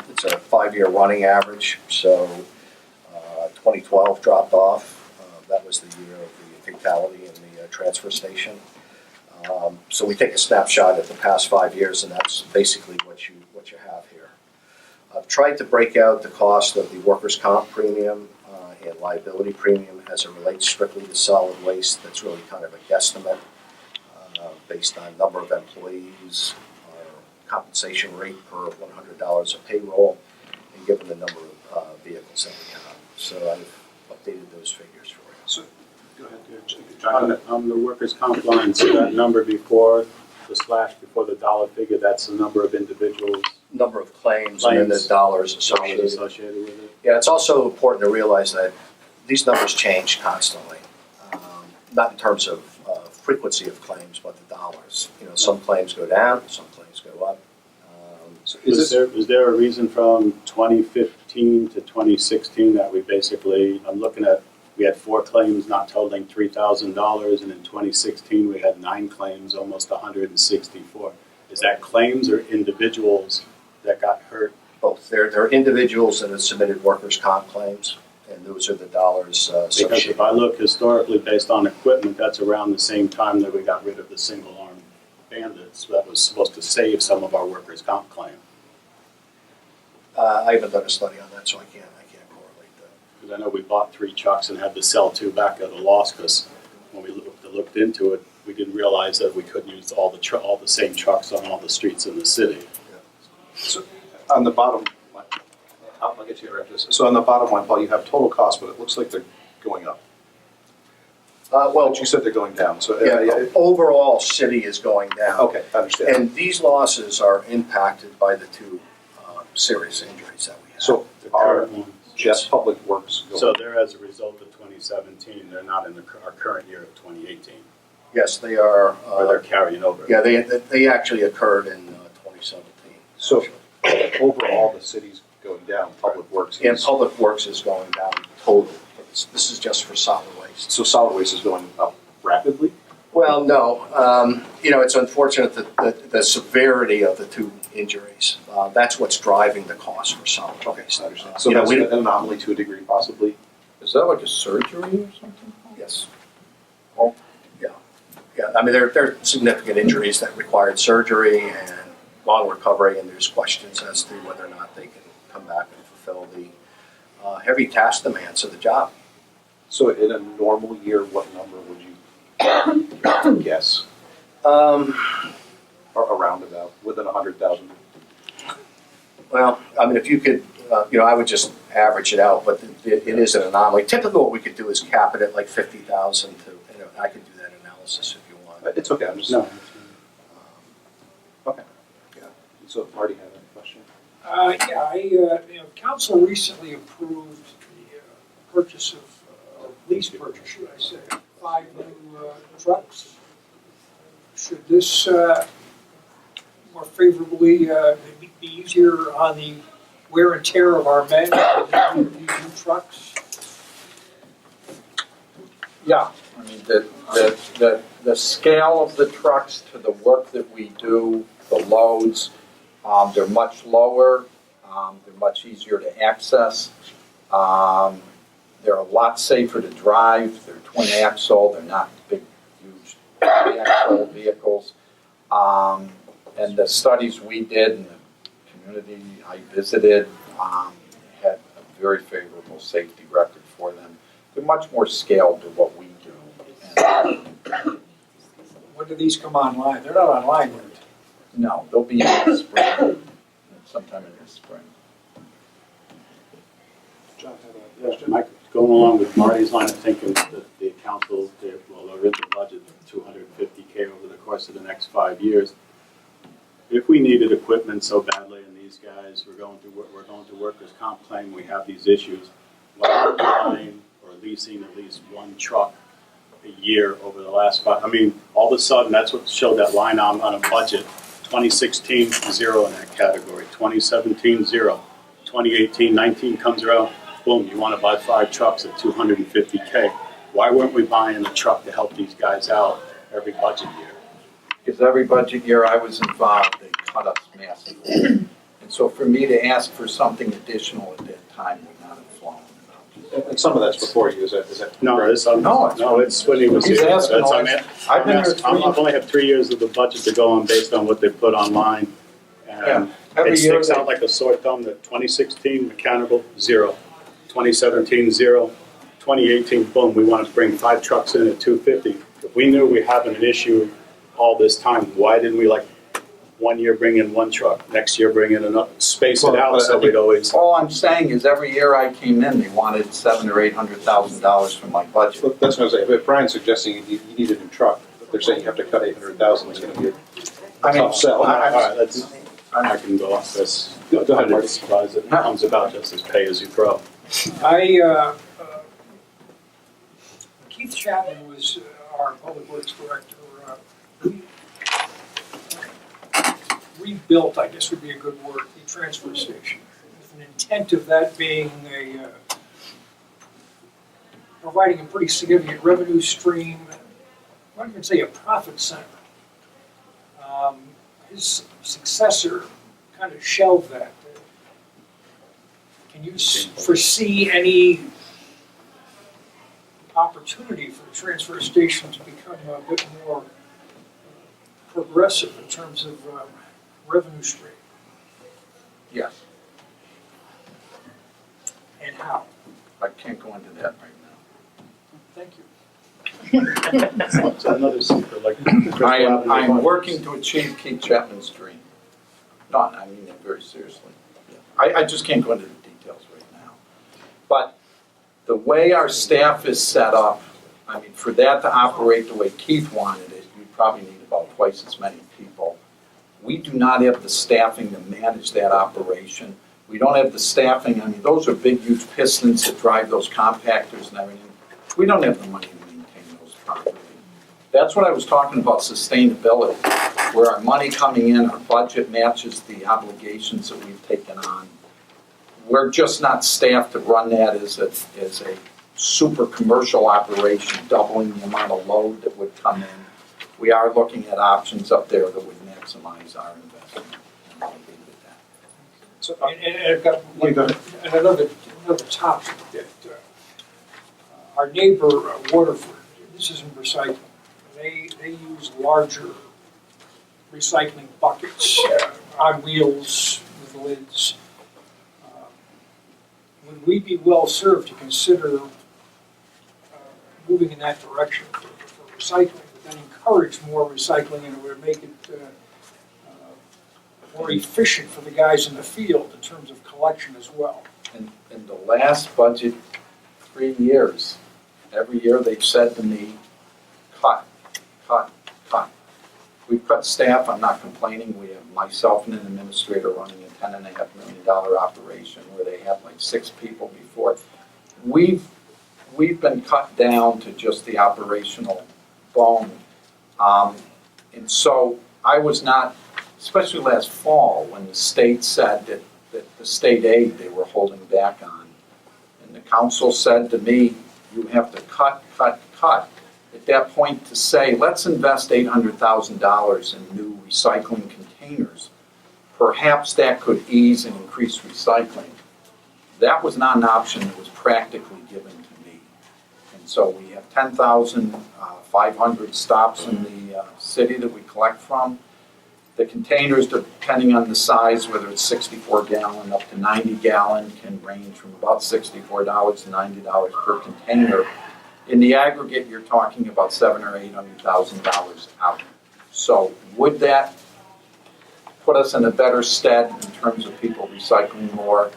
it's a 5-year running average. So 2012 dropped off. That was the year of the fatality in the transfer station. So we take a snapshot at the past 5 years, and that's basically what you have here. I've tried to break out the cost of the workers' comp premium and liability premium as it relates strictly to solid waste. That's really kind of a guesstimate based on number of employees, compensation rate per $100 of payroll, and given the number of vehicles that we have. So I've updated those figures for you. So, go ahead. On the workers' comp line, so that number before the slash, before the dollar figure, that's the number of individuals Number of claims and then the dollars associated. associated with it. Yeah, it's also important to realize that these numbers change constantly, not in terms of frequency of claims, but the dollars. You know, some claims go down, some claims go up. So Is there a reason from 2015 to 2016 that we basically, I'm looking at, we had 4 claims not totaling $3,000, and in 2016 we had 9 claims, almost 164. Is that claims or individuals that got hurt? Both. They're individuals that have submitted workers' comp claims, and those are the dollars Because associated. if I look historically based on equipment, that's around the same time that we got rid of the single-arm bandits. That was supposed to save some of our workers' comp claim. I haven't done a study on that, so I can't correlate that. Because I know we bought 3 trucks and had to sell 2 back at a loss because when we looked into it, we didn't realize that we couldn't use all the same trucks on all the streets in the city. So on the bottom line, I'll get to you after this. So on the bottom line, Paul, you have total costs, but it looks like they're going up. Well, But you said they're going down, so. overall, city is going down. Okay, I understand. And these losses are impacted by the 2 serious injuries that we have. So The our current ones. Jet Public Works So going, they're as a result of 2017, they're not in our current year of 2018, Yes, they are. or they're carrying over. Yeah, they actually occurred in 2017. so overall, the city's going down, Public Works. And Public Works is going down total. This is just for solid waste. So solid waste is going up rapidly? Well, no. You know, it's unfortunate that the severity of the 2 injuries, that's what's driving the cost for solid waste. I understand. So You know, that's we- an anomaly to a degree, possibly? Is that like a surgery or something? Yes. Oh, yeah. Yeah, I mean, there are significant injuries that required surgery and long recovery, and there's questions as to whether or not they can come back and fulfill the heavy task demands of the job. So in a normal year, what number would you guess? Or around about, within 100,000? Well, I mean, if you could, you know, I would just average it out, but it is an anomaly. Typically, what we could do is cap it at like 50,000 to, you know, I could do that analysis if you want. It's okay, I'm just. No. Okay, yeah. So Marty had a question? Council recently approved the purchase of, or lease purchase, should I say, 5 new trucks. Should this more favorably be easier on the wear and tear of our men with these new trucks? Yeah, I mean, the scale of the trucks to the work that we do, the loads, they're much lower, they're much easier to access. They're a lot safer to drive, they're twin axle, they're not big, huge axle vehicles. And the studies we did and the community I visited had a very favorable safety record for them. They're much more scaled to what we do. And, When do these come online? They're not online yet. no, they'll be in the spring, sometime in the spring. John had a Yeah, question? Mike, going along with Marty's line of thinking, the council, well, there is a budget of $250K over the course of the next 5 years. If we needed equipment so badly, and these guys, we're going to workers' comp claim, we have these issues, why are we buying or leasing at least 1 truck a year over the last 5? I mean, all of a sudden, that's what showed that line on a budget, 2016, zero in that category. 2017, zero. 2018, 19 comes around, boom, you want to buy 5 trucks at $250K. Why weren't we buying a truck to help these guys out every budget year? Because every budget year I was involved, they cut us massively. And so for me to ask for something additional at that time would not have flown. And some of that's before you, is that? No, it's when he was He's here. asking That's- all I'm this. at- I've been here I've only have 3 years of the budget to go on based on what they put online. Yeah, And every it year sticks they- out like a sore thumb that 2016 mechanical, zero. 2017, zero. 2018, boom, we want to bring 5 trucks in at 250. If we knew we were having an issue all this time, why didn't we like 1 year bring in 1 truck, next year bring in another, space it Well, out but so I we'd always. All I'm saying is every year I came in, they wanted $700,000 or $800,000 from my budget. Well, that's what I'm saying, but Brian's suggesting you need a new truck, but they're saying you have to cut 800,000, it's gonna be a I mean, tough sell. All right, I can go off this. Go ahead, I'm Marty. surprised it comes about just as pay as you throw. Keith Chapman was our public works director. We rebuilt, I guess would be a good word, the transfer station, with an intent of that being providing a pretty significant revenue stream. I wouldn't even say a profit center. His successor kind of shelved that. Can you foresee any opportunity for the transfer station to become a bit more progressive in terms of revenue stream? Yes, And how? I can't go into that right Thank you. It's another secret, like. now. I'm working to achieve Keith Chapman's dream. No, I mean that very seriously. I just can't go into the details right now. But the way our staff is set up, I mean, for that to operate the way Keith wanted it, we probably need about twice as many people. We do not have the staffing to manage that operation. We don't have the staffing, I mean, those are big, huge pistons that drive those compactors and everything. We don't have the money to maintain those properly. That's what I was talking about, sustainability, where our money coming in, our budget matches the obligations that we've taken on. We're just not staffed to run that as a super commercial operation, doubling the amount of load that would come in. We are looking at options up there that would maximize our investment. And I'll leave it at that. So, and I've got another topic that our neighbor Waterford, this isn't recycling. They use larger recycling buckets on wheels with lids. Would we be well served to consider moving in that direction for recycling, but then encourage more recycling and it would make it more efficient for the guys in the field in terms of collection as well? In the last budget, 3 years, every year they've said to me, cut, cut, cut. We've cut staff, I'm not complaining. We have myself and an administrator running a $10.5 million operation where they had like 6 people before. We've been cut down to just the operational bone. And so I was not, especially last fall when the state said that the state aid they were holding back on. And the council said to me, you have to cut, cut, cut. At that point to say, let's invest $800,000 in new recycling containers. Perhaps that could ease and increase recycling. That was not an option that was practically given to me. And so we have 10,500 stops in the city that we collect from. The containers, depending on the size, whether it's 64 gallon up to 90 gallon, can range from about $64 to $90 per container. In the aggregate, you're talking about $700,000 or $800,000 out. So would that put us in a better stead in terms of people recycling more?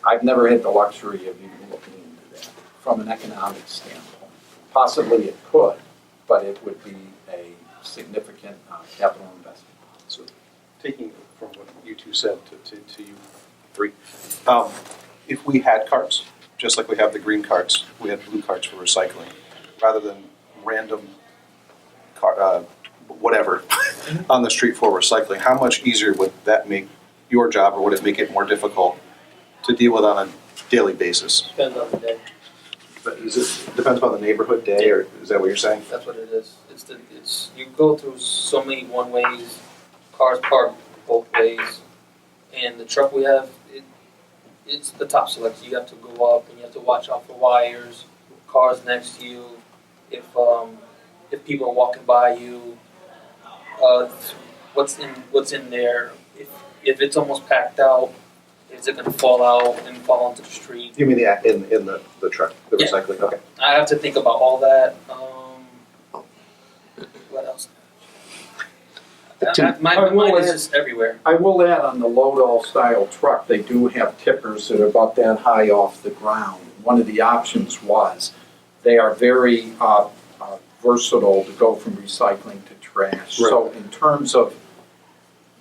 I've never had the luxury of even looking into that from an economic standpoint. Possibly it could, but it would be a significant capital investment. So, taking from what you two said to you three, if we had carts, just like we have the green carts, we have blue carts for recycling, rather than random whatever, on the street for recycling, how much easier would that make your job, or would it make it more difficult to deal with on a daily basis? Depends on the day. But depends upon the neighborhood day, or is that what you're saying? That's what it is. It's you go through so many one ways, cars parked both ways, and the truck we have, it's the top selection. You have to go up and you have to watch out for wires, cars next to you. If people are walking by you, what's in there? If it's almost packed out, is it going to fall out and fall into the street? You mean in the truck, the Yeah. recycling? Okay. I have to think about all that. What else? My mind is just everywhere. I will add on the load-all style truck, they do have tippers that are about that high off the ground. One of the options was, they are very versatile to go from recycling to trash. So in terms of,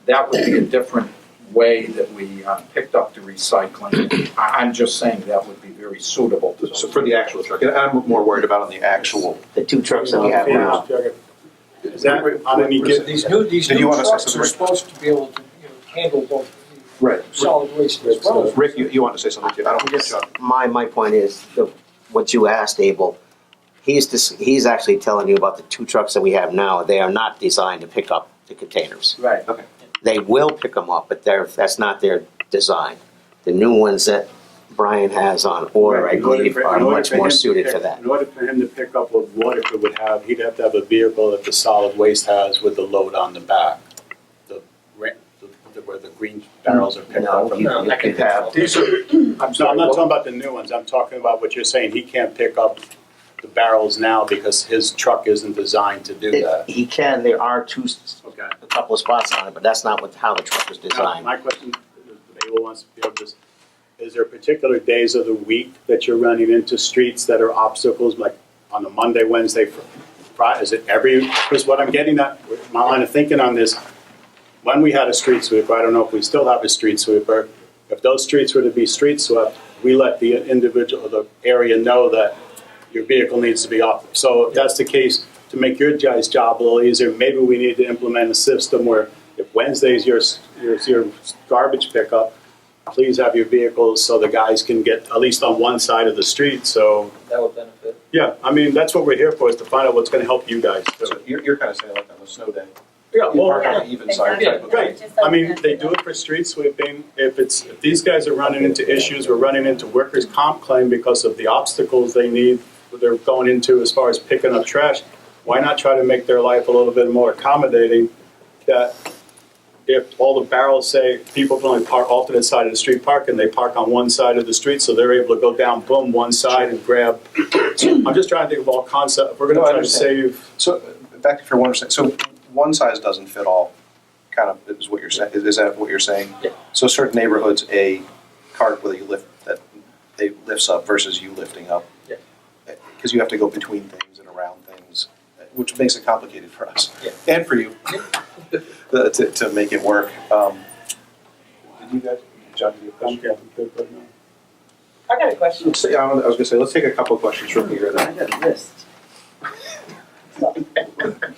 that would be a different way that we picked up the recycling. I'm just saying that would be very suitable to those. So for the actual truck, and I'm more worried about on the actual. The 2 trucks that we have now. Is that on any given? These Did you new wanna say trucks something, are Rick? supposed to be able to, handle both Right. solid waste as well as. Rick, you want to say something too? I don't want to Just, shut. my point is, what you asked, Abel, he's actually telling you about the 2 trucks that we have now. They are not designed to pick up the containers. Right. Okay. They will pick them up, but that's not their design. The new ones that Brian has on order, I In order believe, for- are in order much for more him to suited pick- for that. In order for him to pick up what Waterford would have, he'd have to have a vehicle that the solid waste has with the load on the back. Where the green barrels are picked up No, from. you I can can have, These are, I'm No, sorry, I'm not well, talking about the new ones, I'm talking about what you're saying, he can't pick up the barrels now because his truck isn't designed to do that. he can, there are Okay. a couple of spots on it, but that's not how the truck was Now, designed. my question, Abel wants to be able to, is there particular days of the week that you're running into streets that are obstacles, like on a Monday, Wednesday, Friday? Is it every, because what I'm getting at, my line of thinking on this, when we had a street sweeper, I don't know if we still have a street sweeper, if those streets were to be street swept, we let the individual, the area know that your vehicle needs to be off. So if that's the case, to make your guys' job a little easier, maybe we need to implement a system where if Wednesday's your garbage pickup, please have your vehicles so the guys can get at least on one side of the street, so. That would benefit. Yeah, I mean, that's what we're here for, is to find out what's gonna help you guys. So you're kind of saying like on a snow day, Yeah, you well, park on the even side type of thing. right. I mean, they do it for street sweeping. If these guys are running into issues, we're running into workers' comp claim because of the obstacles they're going into as far as picking up trash. Why not try to make their life a little bit more accommodating, that if all the barrels say people can only park alternate side of the street parking, they park on one side of the street, so they're able to go down, boom, one side and grab. I'm just trying to think of all concept, if we're No, gonna I try to save. So back to for 1%. So one size doesn't fit all. Kind of is what you're saying. Is that what you're saying? Yeah. So certain neighborhoods, a cart where you lift that it lifts up versus you lifting up. Yeah. Because you have to go between things and around things, which makes it complicated for us Yeah. and for you to make it work. Did you guys, John, do you have a question? I got a question. Let's say, I was going to say, let's take a couple of questions from here I then. got a list.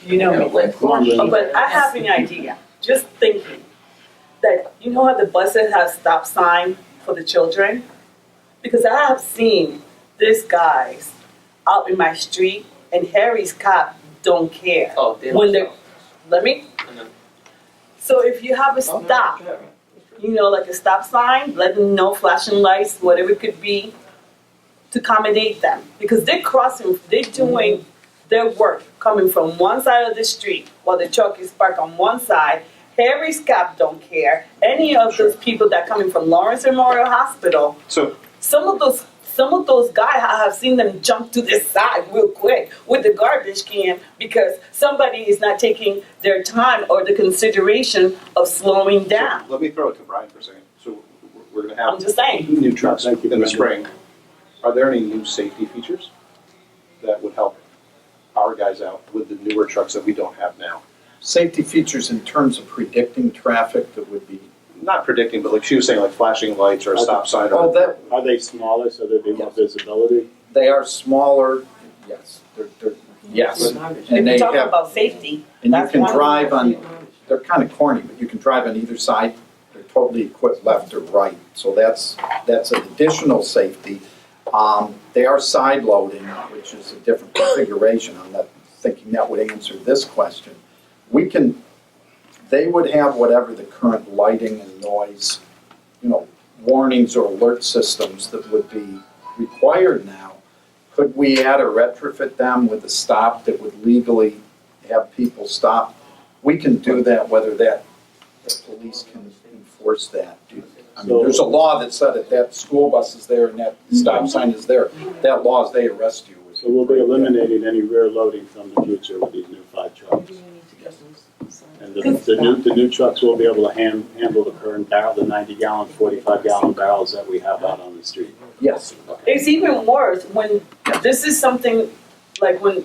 You know me. But I have an idea, just thinking, that you know how the buses have stop sign for the children? Because I have seen these guys out in my street and Harry's cop don't care. Oh, they When don't they're, let me, so if you have a stop, you know, like a stop sign, let them know, flashing lights, whatever it could be, to accommodate them. Because they're crossing, they're doing their work coming from one side of the street while the truck is parked on one side. Harry's cop don't care. Any of those people that coming from Lawrence Memorial Hospital, So some of those guys, I have seen them jump to the side real quick with the garbage can because somebody is not taking their time or the consideration of slowing down. let me throw it to Brian for a second. So we're going to I'm have just saying. new trucks Thank you, in the Brian. spring. Are there any new safety features that would help our guys out with the newer trucks that we don't have now? safety features in terms of predicting traffic that would be, Not predicting, but like she was saying, like flashing lights or a stop sign. oh, Or that, Are they smaller so that they have visibility? they are smaller, yes, they're yes. If And you're they talking have, about safety, and you that's can one. drive on they're kind of corny, but you can drive on either side. They're totally equipped left or right. So that's an additional safety. They are side loading, which is a different configuration. I'm not thinking that would answer this question. They would have whatever the current lighting and noise, warnings or alert systems that would be required now. Could we add or retrofit them with a stop that would legally have people stop? We can do that, whether the police can enforce that. I mean, there's a law that said if that school bus is there and that stop sign is there, that law is they arrest you. So we'll be eliminating any rear loading from the future with these new 5 trucks. And the new trucks will be able to handle the current barrel, the 90-gallon, 45-gallon barrels that we have out on the street. Yes. It's even worse when this is something like when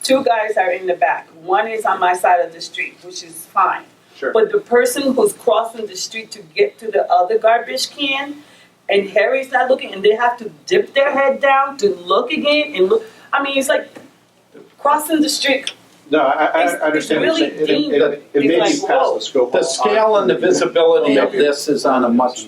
2 guys are in the back. One is on my side of the street, which is fine. Sure. But the person who's crossing the street to get to the other garbage can, and Harry's not looking, and they have to dip their head down to look again and look. I mean, it's like crossing the street. No, I It's understand what you're really saying. It it's may like, be past whoa. the scope. The scale and the visibility of this is on a much,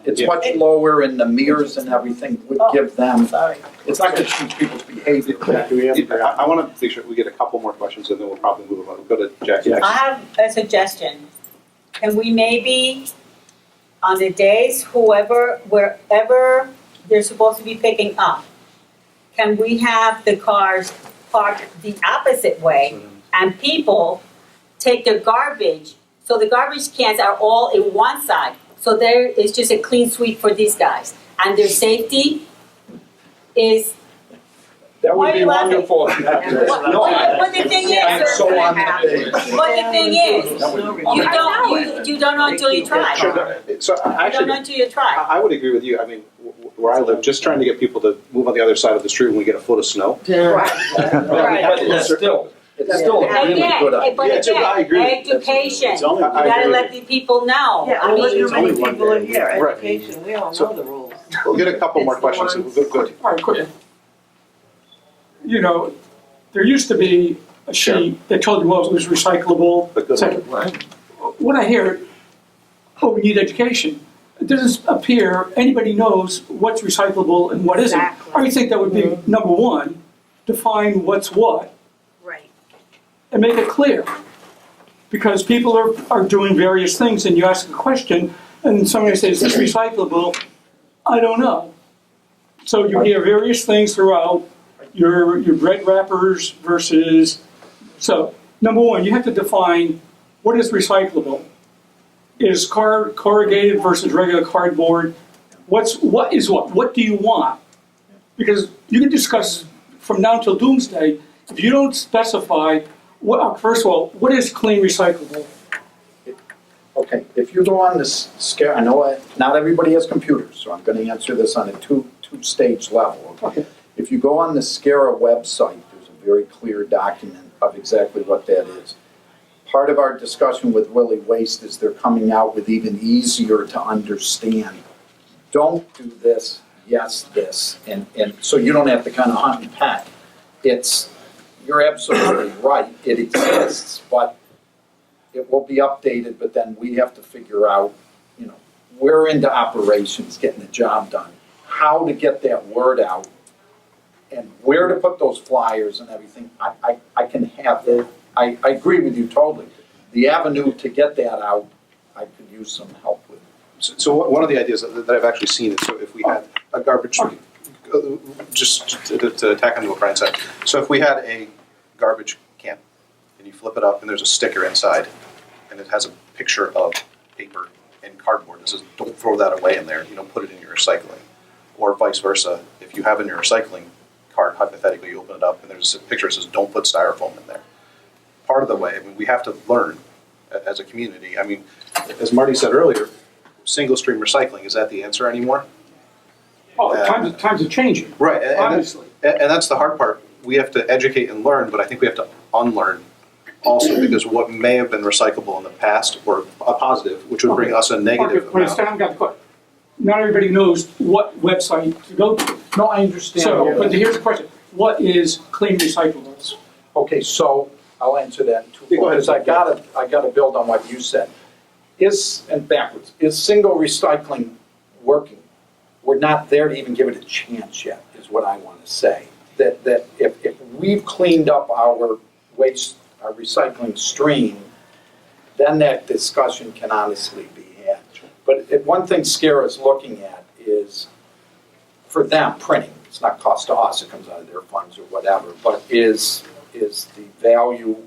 it's much lower, and the mirrors and everything would give them, Sorry. it's not going to change people's behavior. I want to make sure we get a couple more questions and then we'll probably move on. We'll go to Jackie next. I have a suggestion. Can we maybe, on the days, wherever they're supposed to be picking up, can we have the cars parked the opposite way and people take their garbage, so the garbage cans are all in one side, so there is just a clean sweep for these guys, and their safety is. That Why would are be you laughing? wonderful. But the thing I'm is, so on the page. but the thing is, you don't know until you try. So You don't know actually, until you try. I would agree with you. I mean, where I live, just trying to get people to move on the other side of the street when we get a foot of snow. Right. But it's still a really good idea. But Yeah, I agree. again, education, It's you only, gotta let the people know. Yeah, I look mean, how many only one people are day. here, Right. education, we all So- know the rules. We'll get a couple more It's the questions. ones- Good. All right, quick. There used to be a sheet that told you what was recyclable, But good. etc. When I hear, we need education, it doesn't appear anybody knows what's recyclable and what isn't. Exactly. I would think that would be number one, define what's what Right. and make it clear. Because people are doing various things and you ask a question and somebody says, is this recyclable? I don't know. So you hear various things throughout, your bread wrappers versus, so number one, you have to define what is recyclable. Is corrugated versus regular cardboard? What is what? What do you want? Because you can discuss from now till doomsday, if you don't specify, first of all, what is clean recyclable? Okay, if you go on this scale, I know not everybody has computers, so I'm going to answer this on a two-stage level. Okay. If you go on the SCARA website, there's a very clear document of exactly what that is. Part of our discussion with Willie Waste is they're coming out with even easier to understand. Don't do this, yes, this, and so you don't have to kind of hunt and peck. You're absolutely right, it exists, but it will be updated, but then we have to figure out, we're into operations, getting the job done, how to get that word out, and where to put those flyers and everything. I can have it. I agree with you totally. The avenue to get that out, I could use some help with. So one of the ideas that I've actually seen is, so if we had a garbage, just to tack onto what Brian said. So if we had a garbage can, and you flip it up, and there's a sticker inside, and it has a picture of paper and cardboard that says, don't throw that away in there, put it in your recycling. Or vice versa, if you have in your recycling cart, hypothetically, you open it up, and there's a picture that says, don't put styrofoam in there. Part of the way, we have to learn as a community. As Marty said earlier, single stream recycling, is that the answer anymore? Oh, times are changing. Right, Obviously. and that's the hard part. We have to educate and learn, but I think we have to unlearn also, because what may have been recyclable in the past or a positive, which would bring us a negative Okay, but it's amount. time, got the question. Not everybody knows what website to go to. No, I understand. So, but here's the question. What is clean recyclables? Okay, so I'll answer that in two Yeah, go ahead. parts. I gotta build on what you said. And backwards, is single recycling working? We're not there to even give it a chance yet, is what I want to say. That if we've cleaned up our waste, our recycling stream, then that discussion can honestly be had. But one thing SCARA is looking at is, for them, printing. It's not cost to us, it comes out of their funds or whatever, but is the value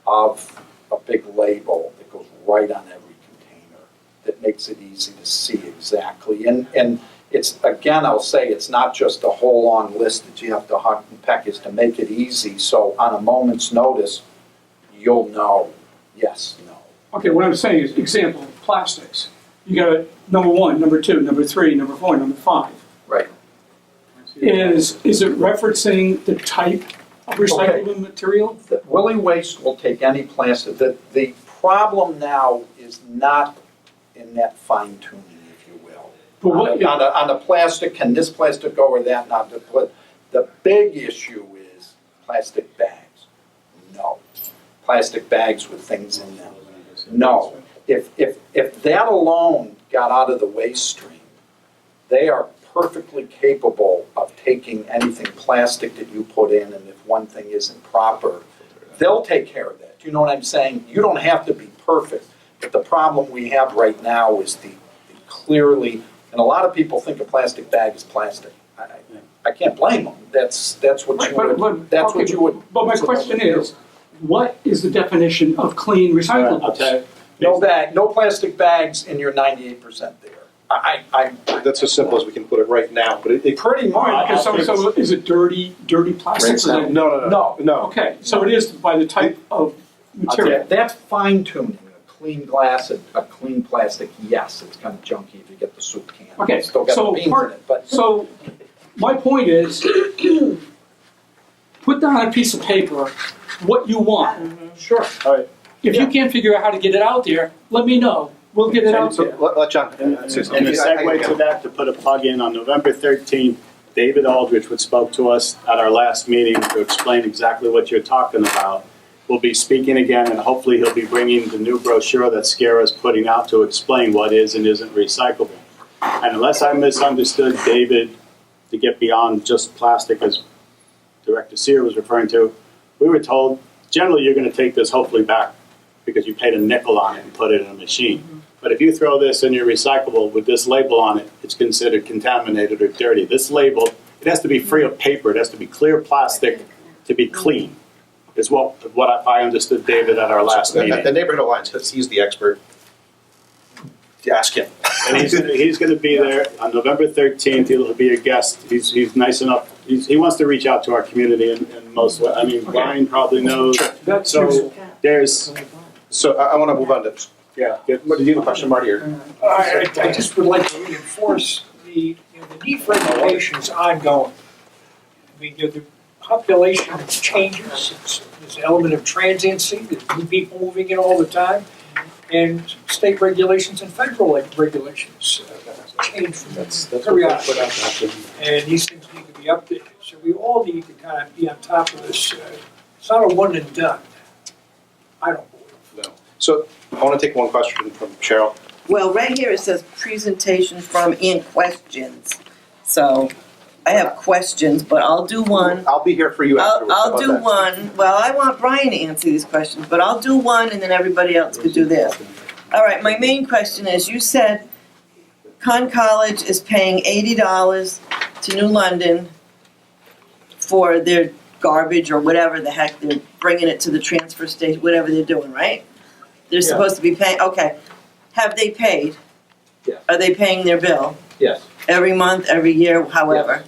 of a big label that goes right on every container, that makes it easy to see exactly. And it's, again, I'll say, it's not just a whole long list that you have to hunt and peck, is to make it easy, so on a moment's notice, you'll know, yes, no. Okay, what I'm saying is, example, plastics. You got number 1, number 2, number 3, number 4, number 5. Right. Is it referencing the type of recyclable material? The Willie Waste will take any plastic. The problem now is not in that fine tuning, if you will. But what, On the plastic, can this plastic go or that not? The big issue is plastic bags. No. Plastic bags with things in them. No. If that alone got out of the waste stream, they are perfectly capable of taking anything plastic that you put in, and if one thing isn't proper, they'll take care of that. You know what I'm saying? You don't have to be perfect, but the problem we have right now is the clearly, and a lot of people think a plastic bag is plastic. I can't blame them. That's what you would. That's what you would. But my question is, what is the definition of clean recyclables? I'll tell you. No plastic bags, and you're 98% there. That's as simple as we can put it right now, but it Pretty All right, much. so is it dirty plastic? Rinse or out. no. Okay, so it is by the type of material. That's fine tuning. A clean glass, a clean plastic, yes, it's kind of junky if you get the soup can. Okay, It's still got so the beans in it, but. So my point is, put down on a piece of paper what you want. Sure. All right. If you can't figure out how to get it out there, let me know. We'll get it out there. Let John. And a segue to that, to put a plug in, on November 13th, David Aldrich, who spoke to us at our last meeting to explain exactly what you're talking about, will be speaking again, and hopefully he'll be bringing the new brochure that SCARA is putting out to explain what is and isn't recyclable. And unless I misunderstood David, to get beyond just plastic, as Director Sear was referring to, we were told, generally you're going to take this hopefully back because you paid a nickel on it and put it in a machine. But if you throw this in your recyclable with this label on it, it's considered contaminated or dirty. This label, it has to be free of paper. It has to be clear plastic to be clean, is what I understood David at our last meeting. The Neighborhood Alliance, he's the expert. Ask him. And he's going to be there on November 13th. He'll be a guest. He's nice enough. He wants to reach out to our community in most ways. I mean, Brian probably knows. That's So there's, So I want to move on to, yeah. what, did you have a question, Marty? Or? I just would like to reinforce the need for education is ongoing. I mean, the population changes, there's an element of transiency, there's new people moving in all the time, and state regulations and federal regulations change from periodically. And these things need to be updated. So we all need to kind of be on top of this. It's not a one and done. I don't believe. No. So I want to take one question from Cheryl. Well, right here it says presentation from and questions. So I have questions, but I'll do one. I'll be here for you afterwards. How I'll about do that? one. Well, I want Brian to answer these questions, but I'll do one and then everybody else could do this. All right, my main question is, you said Conn College is paying $80 to New London for their garbage or whatever the heck, they're bringing it to the transfer station, whatever they're doing, right? They're supposed to be paying, okay. Have they paid? Yeah. Are they paying their bill? Yes, Every month, every year, however?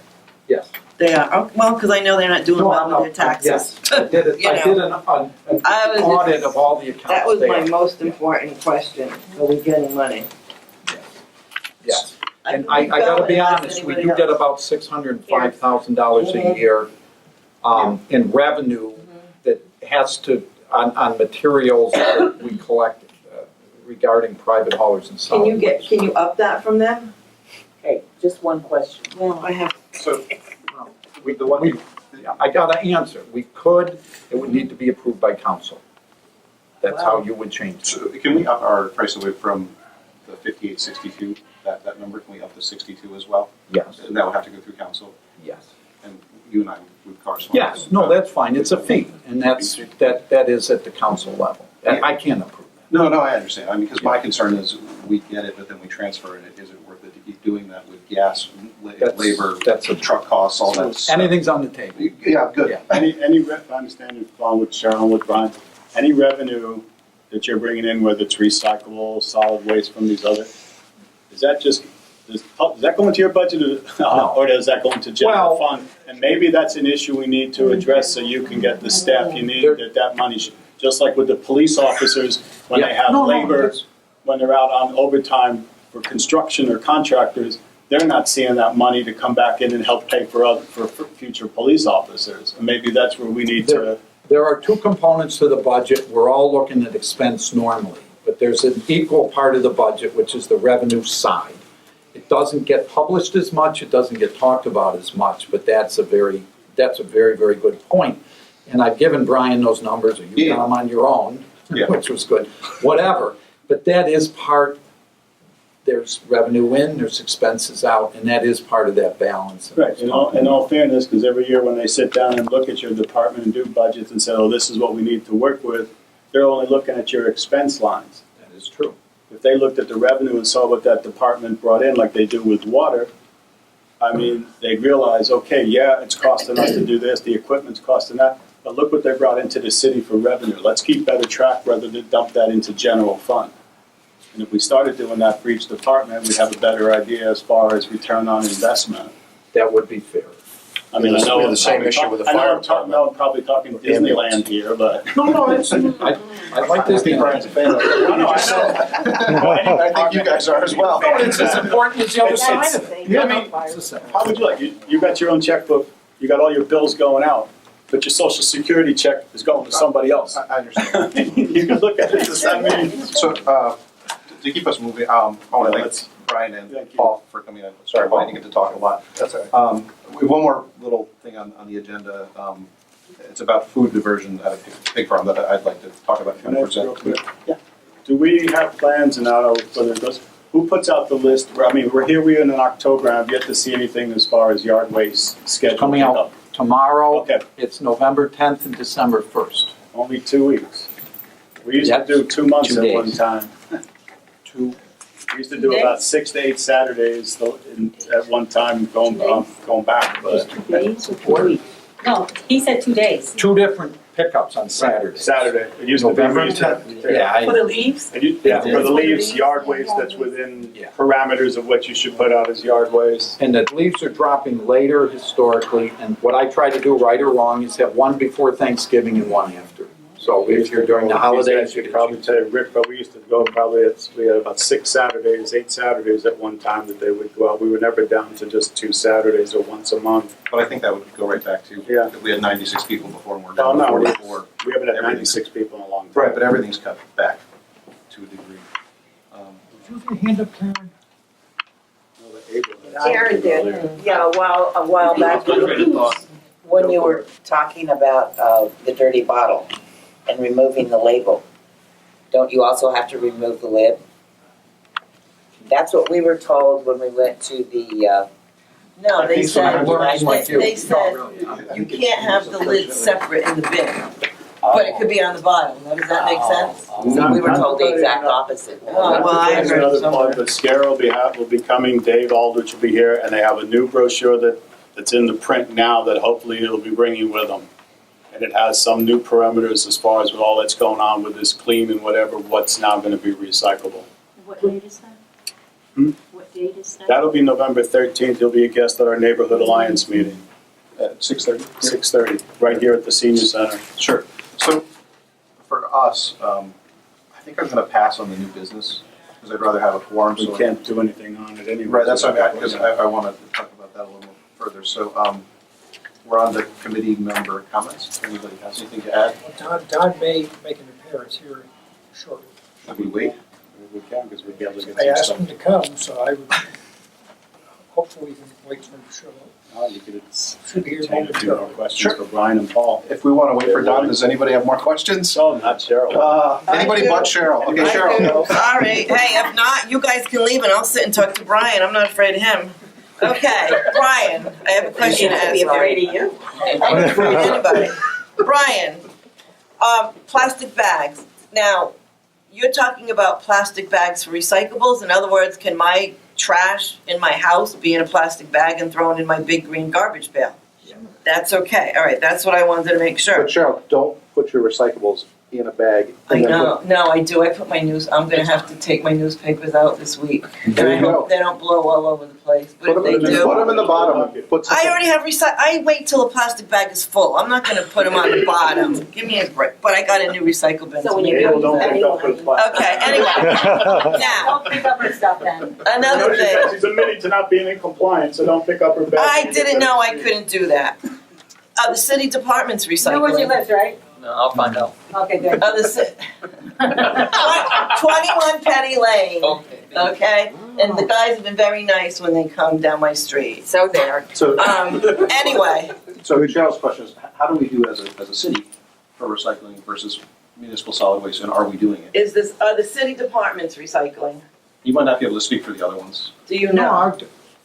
yes. They are, oh, well, because I know they're not doing No, well no, with their taxes. yes. I did You I know. did an I was audit just- of all the accounts That was my there. most important question. Are we getting money? Yes. And can I keep gotta going be unless honest, we anybody do else- get about $605,000 a Mhm. year in revenue that has to, on materials that we collect regarding private haulers and solid waste. Can you up that from them? Okay, just one question. Well, I have, So the one, Yeah, I got an answer. We could, it would need to be approved by council. That's how you would change it. So can we up our price away from the 5862, that number, can we up to 62 as well? Yes, And that would have to go through council, yes. and you and I would correspond. Yes, no, that's fine. It's a fee, and that is at the council level. And I can't approve that. No, I understand. I mean, because my concern is we get it, but then we transfer it. Is it worth it to keep doing that with gas, labor, That's a truck costs, all that stuff? Anything's on the table. Yeah, good. Yeah. If I understand, along with Cheryl, with Brian, any revenue that you're bringing in, whether it's recyclable, solid waste from these other, is that just, does that go into your budget or does that go into general Well- fund? And maybe that's an issue we need to address so you can get the staff you need, that money should, just like with the police officers, when they have labor, that's- when they're out on overtime for construction or contractors, they're not seeing that money to come back in and help pay for future police officers. And maybe that's where we need to. There are two components to the budget. We're all looking at expense normally, but there's an equal part of the budget, which is the revenue side. It doesn't get published as much, it doesn't get talked about as much, but that's a very, very good point. And I've given Brian those numbers, or you got them on your own, Yeah. which was good, whatever. But that is part, there's revenue in, there's expenses out, and that is part of that balance. Right, in all fairness, because every year when they sit down and look at your department and do budgets and say, oh, this is what we need to work with, they're only looking at your expense lines. That is true. If they looked at the revenue and saw what that department brought in, like they do with water, I mean, they'd realize, okay, yeah, it's costing us to do this, the equipment's costing that, but look what they brought into the city for revenue. Let's keep better track rather than dump that into general fund. And if we started doing that for each department, we'd have a better idea as far as return on investment. That would be fair. I mean, I know We have the I'm same probably issue with the I know fire I'm talking, department. I'm probably talking With ambulance. Disneyland here, but. No, it's, I like this. Brian's a fan of it. No, I know. I think you guys are as well. No, it's as important as the other side of it. Yeah, I mean, It's the same. how would you like, you got your own checkbook, you got all your bills going out, but your social security check is going to somebody else. I understand. You can look at it as that mean. So, to keep us moving, I want to thank Brian and Thank you. Paul for coming in. Sorry, Brian, you get to talk a lot. That's all right. We have one more little thing on the agenda. It's about food diversion at a pig farm that I'd like to talk about. Can I ask real quick? Yeah. Do we have plans, and I don't know whether it goes, who puts out the list? I mean, we're in October, and I've yet to see anything as far as yard waste schedule. Coming out pickup. tomorrow. Okay. It's November 10th and December 1st. Only 2 weeks. We used to Yes. do 2 months 2 at one days. time. Two. We used to do about 6 to 8 Saturdays at one time, going back, but No, he said 2 days. Two different pickups on Saturday. Saturday. It used to be. November we used to- 10th. Yeah, For the leaves? Yeah, for the leaves, yard waste that's within Yeah. parameters of what you should put out as yard waste. and the leaves are dropping later historically, and what I try to do, right or wrong, is have one before Thanksgiving and one after. So if you're during the holidays, I should probably tell you, Rick, but we used to go probably, we had about 6 Saturdays, 8 Saturdays at one time that they would go out. We were never down to just 2 Saturdays or once a month. But I think that would go right back to, Yeah. we had 96 people before and we're Oh, down to no, 44. we haven't had Everything. 96 people in a long time. Right, but everything's cut back to a degree. Would you hand up, Karen? Karen did, yeah, a while back, when you were talking about the dirty bottle and removing the label, don't you also have to remove the lid? That's what we were told when we went to the, No, they said, learning like you. they said, you can't have the lid separate in the bin, but it could be on the bottom. Now, does that make sense? we were told the exact opposite. Oh, well, I There's heard another somewhere. plug, but Scare will be coming, Dave Aldrich will be here, and they have a new brochure that's in the print now that hopefully he'll be bringing with him. And it has some new parameters as far as with all that's going on with this clean and whatever, what's now gonna be recyclable. What date is that? Hmm? What date is that? That'll be November 13th, he'll be a guest at our Neighborhood Alliance meeting, At 6:30? 6:30, right here at the Senior Center. Sure. So for us, I think I'm going to pass on the new business because I'd rather have a quorum. We So can't do anything on it anyway. Right, that's okay, because I want to talk about that a little further. So we're on the committee member comments. Anybody has anything to add? Don may make an appearance here shortly. Should we wait? We can, because we'll be able to I get asked some him stuff. to come, so I would hopefully we can wait for Cheryl. You could Should be here take a few more momentarily. questions for Brian and Paul. If we want to wait for Don, does anybody have more questions? Oh, not Cheryl. Anybody but Cheryl? Okay, I Cheryl. do. Sorry. Hey, if not, you guys can leave and I'll sit and talk to Brian. I'm not afraid of him. Okay, Brian, I have a question to ask. Be afraid of you. I'm not afraid of anybody. Brian, plastic bags. Now, you're talking about plastic bags for recyclables. In other words, can my trash in my house be in a plastic bag and thrown in my big green garbage pail? That's okay. All right, that's what I wanted to make sure. But Cheryl, don't put your recyclables in a bag. I know. No, I do. I put my I'm going to have to take my newspapers out this week. And There I you go. hope they don't blow all over the place. But if they do, Put them in the bottom. Put I already have I wait till a plastic bag is full. I'm not going to put them on the bottom. Give me a break. But I got a new recycle bin. So when you People go don't pick up her plastic. Okay, anyway. Now, Don't pick up her stuff then. another thing. She's admitting to not being in compliance, so don't pick up her bag. I didn't know I couldn't do that. The city department's You know where she recycling. lives, right? No, I'll find out. Okay, good. The 21 Penny Lane, Okay. okay? And the guys have been very nice when they come down my street. So there. So, Anyway, so Cheryl's question is, how do we do as a city for recycling versus municipal solid waste, and are we doing it? are the city departments recycling? You might not be able to speak for the other ones. Do you No, know?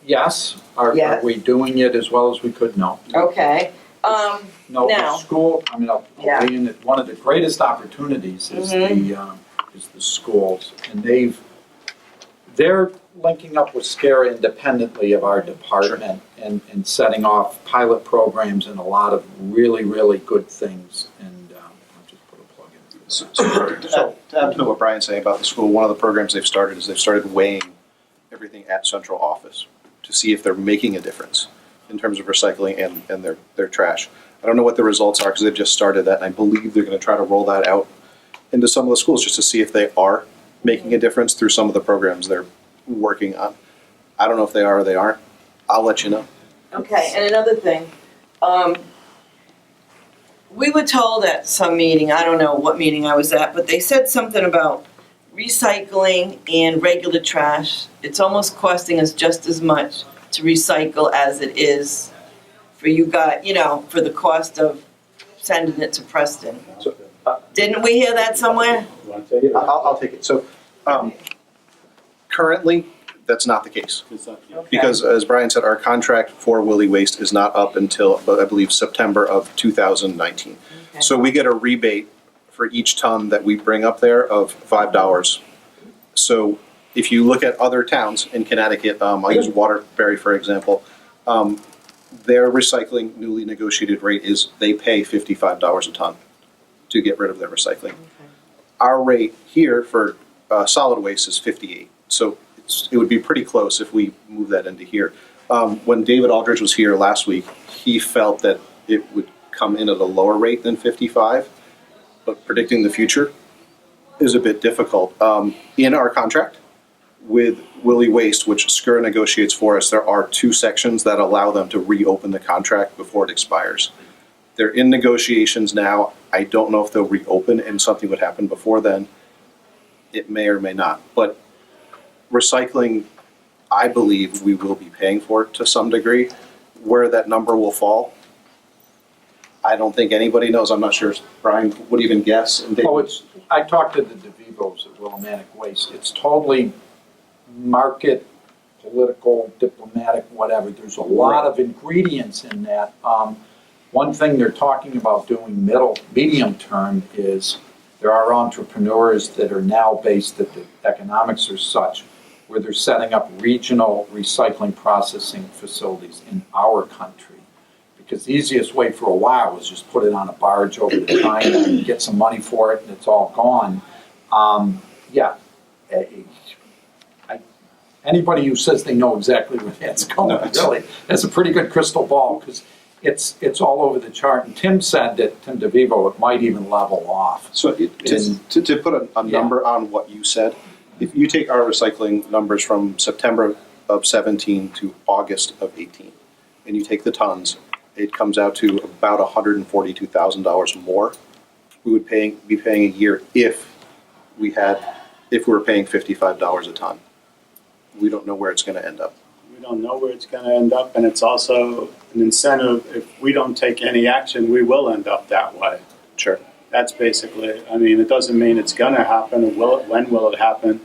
yes. Are Yes. we doing it as well as we could? No. Okay. No, Now- the school, I mean, I'll Yeah. weigh in that one of the greatest opportunities is the schools. And they're linking up with SCARA independently of our department and setting off pilot programs and a lot of really, really good things. And I'll just put a plug in. So to add to what Brian's saying about the school, one of the programs they've started is they've started weighing everything at central office to see if they're making a difference in terms of recycling and their trash. I don't know what the results are because they've just started that, and I believe they're going to try to roll that out into some of the schools just to see if they are making a difference through some of the programs they're working on. I don't know if they are or they aren't. I'll let you know. Okay, and another thing, we were told at some meeting, I don't know what meeting I was at, but they said something about recycling and regular trash. It's almost costing us just as much to recycle as it is for you guys, for the cost of sending it to Preston. So, Didn't we hear that somewhere? You want to take it? I'll take it. So currently, that's not the case. It's not- Because as Brian said, our contract for Willie Waste is not up until, I believe, September of 2019. Okay. So we get a rebate for each ton that we bring up there of $5. So if you look at other towns in Connecticut, I'll use Waterbury for example, their recycling newly negotiated rate is they pay $55 a ton to get rid of their recycling. Our rate here for solid waste is $58. So it would be pretty close if we move that into here. When David Aldridge was here last week, he felt that it would come in at a lower rate than 55, but predicting the future is a bit difficult. In our contract with Willie Waste, which SCURA negotiates for us, there are 2 sections that allow them to reopen the contract before it expires. They're in negotiations now. I don't know if they'll reopen and something would happen before then. It may or may not. But recycling, I believe we will be paying for it to some degree. Where that number will fall, I don't think anybody knows. I'm not sure. Brian would even guess. And Oh, I talked to the DeVivos at Willimantic Waste. It's totally market, political, diplomatic, whatever. There's a lot of ingredients in that. One thing they're talking about doing medium term is there are entrepreneurs that are now based that the economics are such where they're setting up regional recycling processing facilities in our country. Because the easiest way for a while was just put it on a barge over to China and get some money for it and it's all gone. Anybody who says they know exactly where that's going, really, has a pretty good crystal ball because it's all over the chart. And Tim said that, Tim DeVivo, it might even level off. So to put a number on what you said, if you take our recycling numbers from September of 17 to August of 18, and you take the tons, it comes out to about $142,000 more we would be paying a year if we were paying $55 a ton. We don't know where it's going to end up. We don't know where it's gonna end up, and it's also an incentive, if we don't take any action, we will end up that way. Sure. That's basically, I mean, it doesn't mean it's gonna happen, or when will it happen,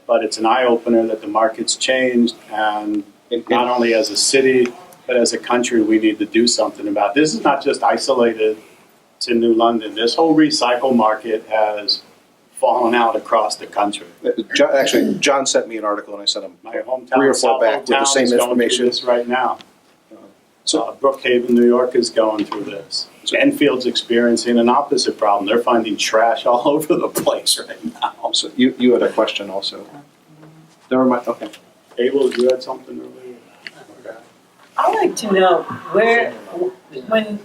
but it's an eye-opener that the market's changed, and not only as a city, but as a country, we need to do something about it. This is not just isolated to New London. This whole recycle market has fallen out across the country. Actually, John sent me an article and I sent him My 3 hometown, or 4 South back with the Town, same is going through information. this right now. So- Brookhaven, New York is going through this. Enfield's experiencing an opposite problem. They're finding trash all over the place right now. So you had a question also. Never mind, okay. Abel, you had something earlier? I'd like to know where, when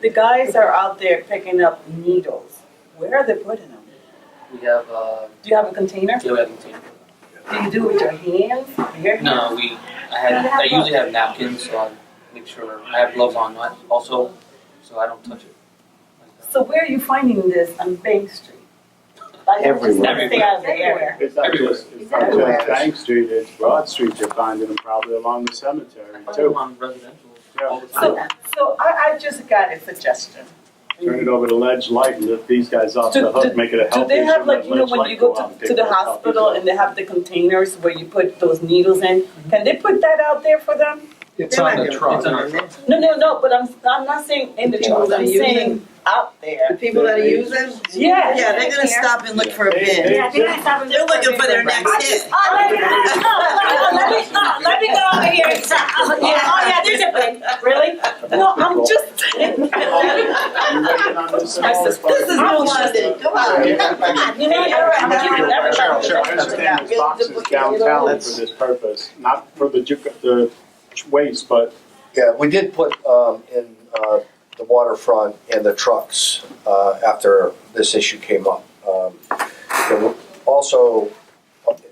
the guys are out there picking up needles, where are they putting them? We have, Do you have a container? we have a container. Do you do it with your hands? Your hands? No, I usually have napkins, so I make sure, I have gloves on also, so I don't touch it. So where are you finding this on Bank Street? Like, Everywhere. just stay out of the area. It's not just Bank Street, it's Broad Street. You're finding them probably along the cemetery I find too. them on residential all the time. So I just got a suggestion. Turn it over to Ledge Light and lift these guys off the hook, make it a Do health they issue. have, like, let you know, Ledge when Light you go out and to take the those puppies hospital out. and they have the containers where you put those needles in? Can they put that out there for them? It's on the truck. It's on our truck. No, but I'm not saying in the truck, I'm saying out The there. people that are using? Yeah. Yeah, they're gonna stop and look for a bin. Yeah, they're gonna stop and They're look for looking for their bigger next hit. Let me go over here. Oh, yeah, there's a bin. Really? No, I'm just saying. You waiting on this at all? This is New London, come on. You know, you're right. I'm giving everybody. I understand there's boxes downtown for this purpose, not for the waste, but Yeah, we did put in the waterfront and the trucks after this issue came up. Also,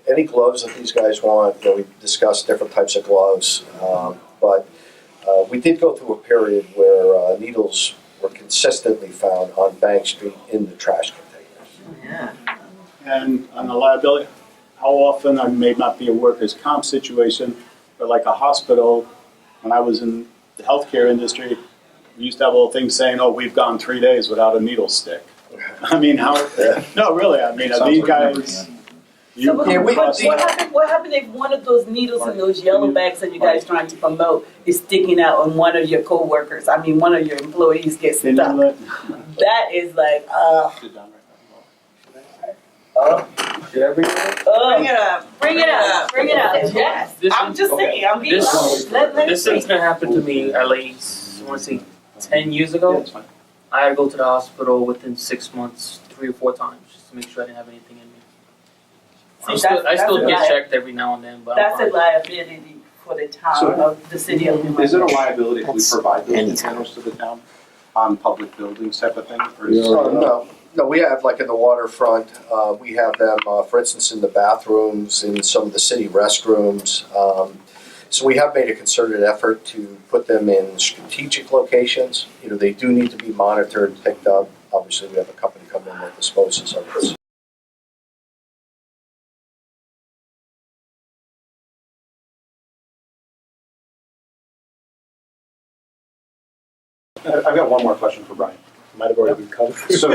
any gloves that these guys want, we discussed different types of gloves, but we did go through a period where needles were consistently found on Bank Street in the trash containers. Yeah. and on the liability, how often, I may not be a workers' comp situation, but like a hospital, when I was in the healthcare industry, we used to have a little thing saying, oh, we've gone 3 days without a needle stick. I mean, no, really, I mean, are these guys, you So come across. what happened if one of those needles in those yellow bags that you guys trying to promote is sticking out on one of your coworkers? I mean, one of your employees gets Did you stuck. let- That is like, Did I bring it up? Bring it up. Bring it up, bring it up. Yes, This I'm is- just saying, I'm being honest. Let This me incident happened to me at least, I want to say, 10 years ago. That's fine. I had to go to the hospital within 6 months, 3 or 4 times, just to make sure I didn't have anything in me. See, I still that's a get lie. checked every now and then, but I'm That's a fine. liability for the town of the city of New Is it a London. liability if we That's provide those anytime. containers to the town on public buildings type of thing? Or is No, we have, like in the waterfront, we have them, for instance, in the bathrooms, in some of the city restrooms. So we have made a concerted effort to put them in strategic locations. They do need to be monitored, picked up. Obviously, we have a company come in that disposes of this. I've got one more question for Brian. Might have already been covered. So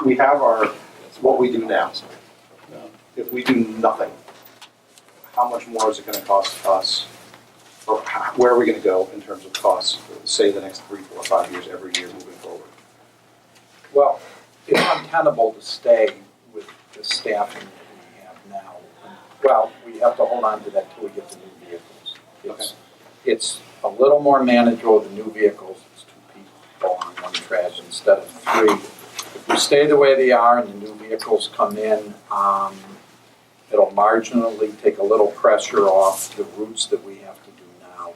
we have what we do now. If we do nothing, how much more is it going to cost us? Or where are we going to go in terms of costs, say the next 3, 4, 5 years, every year moving forward? Well, it's untenable to stay with the staffing that we have now. Well, we have to hold on to that till we get the new vehicles. It's a little more manageable with the new vehicles. It's 2 people on one trash instead of 3. If we stay the way they are and the new vehicles come in, it'll marginally take a little pressure off the routes that we have to do now,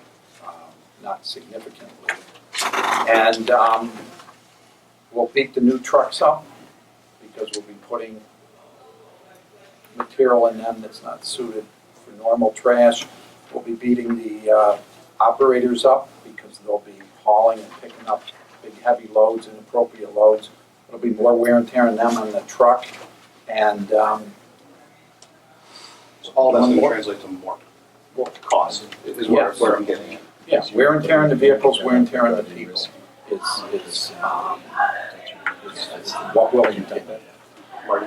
not significantly. And we'll beat the new trucks up because we'll be putting material in them that's not suited for normal trash. We'll be beating the operators up because they'll be hauling and picking up big heavy loads, inappropriate loads. There'll be more wear and tear on them on the truck. And So all that's going to translate to more. cost is where, Yes. where I'm getting at. Yeah, wear and tear on the vehicles, wear and tear on the people is what will continue. Marty?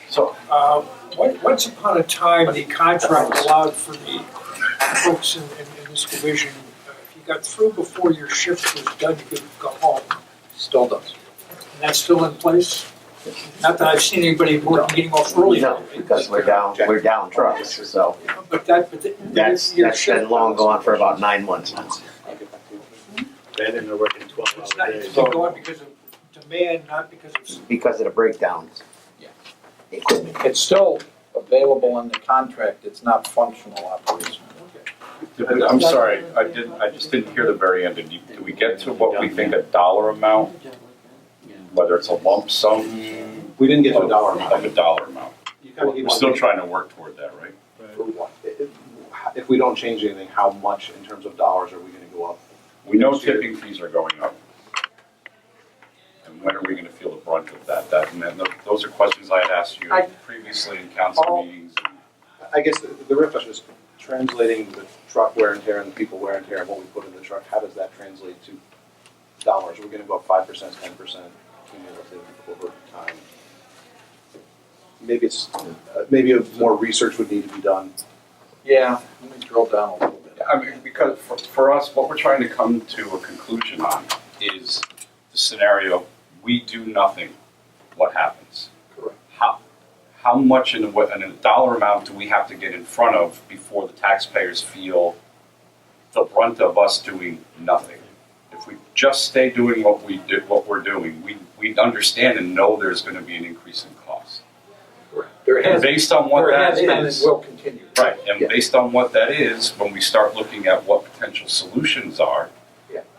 So, once upon a time, the contract allowed for the folks in this division, if you got through before your shift was done, you could go home. Still does. And that's still in place? Not that I've seen anybody getting off early. No, because we're down trucks, so But that's been long gone for about 9 months now. Then they're working 12 It's not, hour it's days. been going because of demand, not because of. Because of the breakdowns. Yeah. It's still available in the contract, it's not functional operation. I'm sorry, I just didn't hear the very end. Did we get to what we think a dollar amount? Whether it's a lump sum? We didn't get to a dollar amount. Like a dollar amount. You kind of gave We're still trying to work toward that, right? For what? If we don't change anything, how much in terms of dollars are we gonna go up? We know tipping fees are going up. And when are we gonna feel the brunt of that? And then those are questions I had asked you previously in council meetings. I guess the real question is translating the truck wear and tear and the people wear and tear and what we put in the truck, how does that translate to dollars? We're gonna go up 5%, 10% cumulative over time. Maybe it's, maybe more research would need to be done. Yeah, let me drill down a little bit. I mean, because for us, what we're trying to come to a conclusion on is the scenario, we do nothing, what happens? Correct. How much in a dollar amount do we have to get in front of before the taxpayers feel the brunt of us doing nothing? If we just stay doing what we're doing, we understand and know there's going to be an increase in cost. And based on what that is, will continue. right? And based on what that is, when we start looking at what potential solutions are,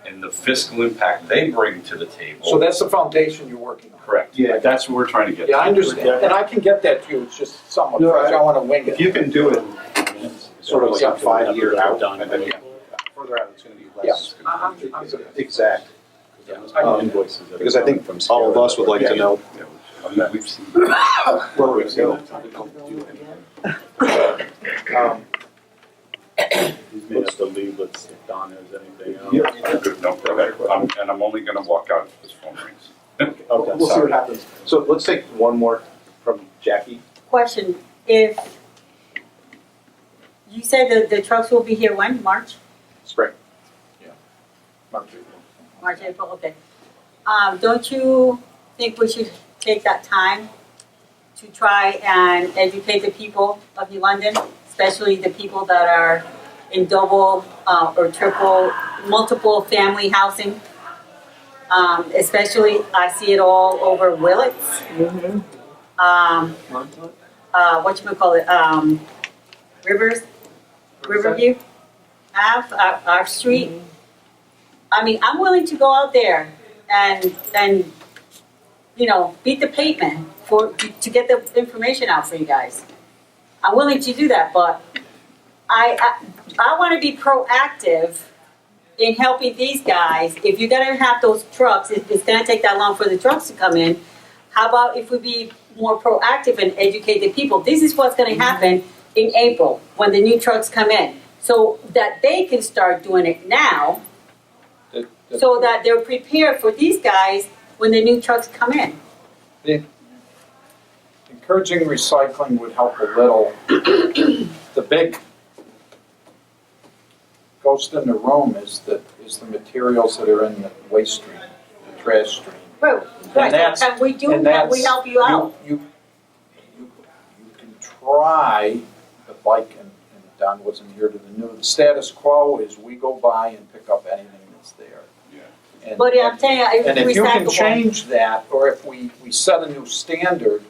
and the fiscal impact they bring to the table. So that's the foundation you're working on. Correct. Yeah, that's what we're trying to get. Yeah, to. I understand, and I can get that to you, it's just somewhat No, fresh, I want to wing If it. you can do it sort of like a 5 year out, Done. and then further out, it's gonna be less. Yes, I'm good. Exact. Invoices that are Because I think coming from all of Sierra us would like to know We've seen. where we're gonna go. He's made us to leave with Don has anything else. Yeah, I'm good. No, go ahead. And I'm only going to walk out if this phone rings. We'll see what happens. So let's take one more from Jackie. Question, if, you said that the trucks will be here when, March? Spring. March, April, okay. Don't you think we should take that time to try and educate the people of New London, especially the people that are in double or triple, multiple family housing? Especially, I see it all over Willits. Riverview Ave, our street. I mean, I'm willing to go out there and you know, beat the pavement to get the information out for you guys. I'm willing to do that, but I want to be proactive in helping these guys. If you're gonna have those trucks, it's gonna take that long for the trucks to come in. How about if we be more proactive and educate the people? This is what's gonna happen in April when the new trucks come in, so that they can start doing it now, so that they're prepared for these guys when the new trucks come in. Encouraging recycling would help a little. The big ghost in the room is the materials that are in the waste stream, the trash stream. Right, can we help you out? You can try, but like, and Don wasn't here to the status quo is we go by and pick up anything that's there. And, But I'm telling you, it's and if you can recyclable. change that, or if we set a new standard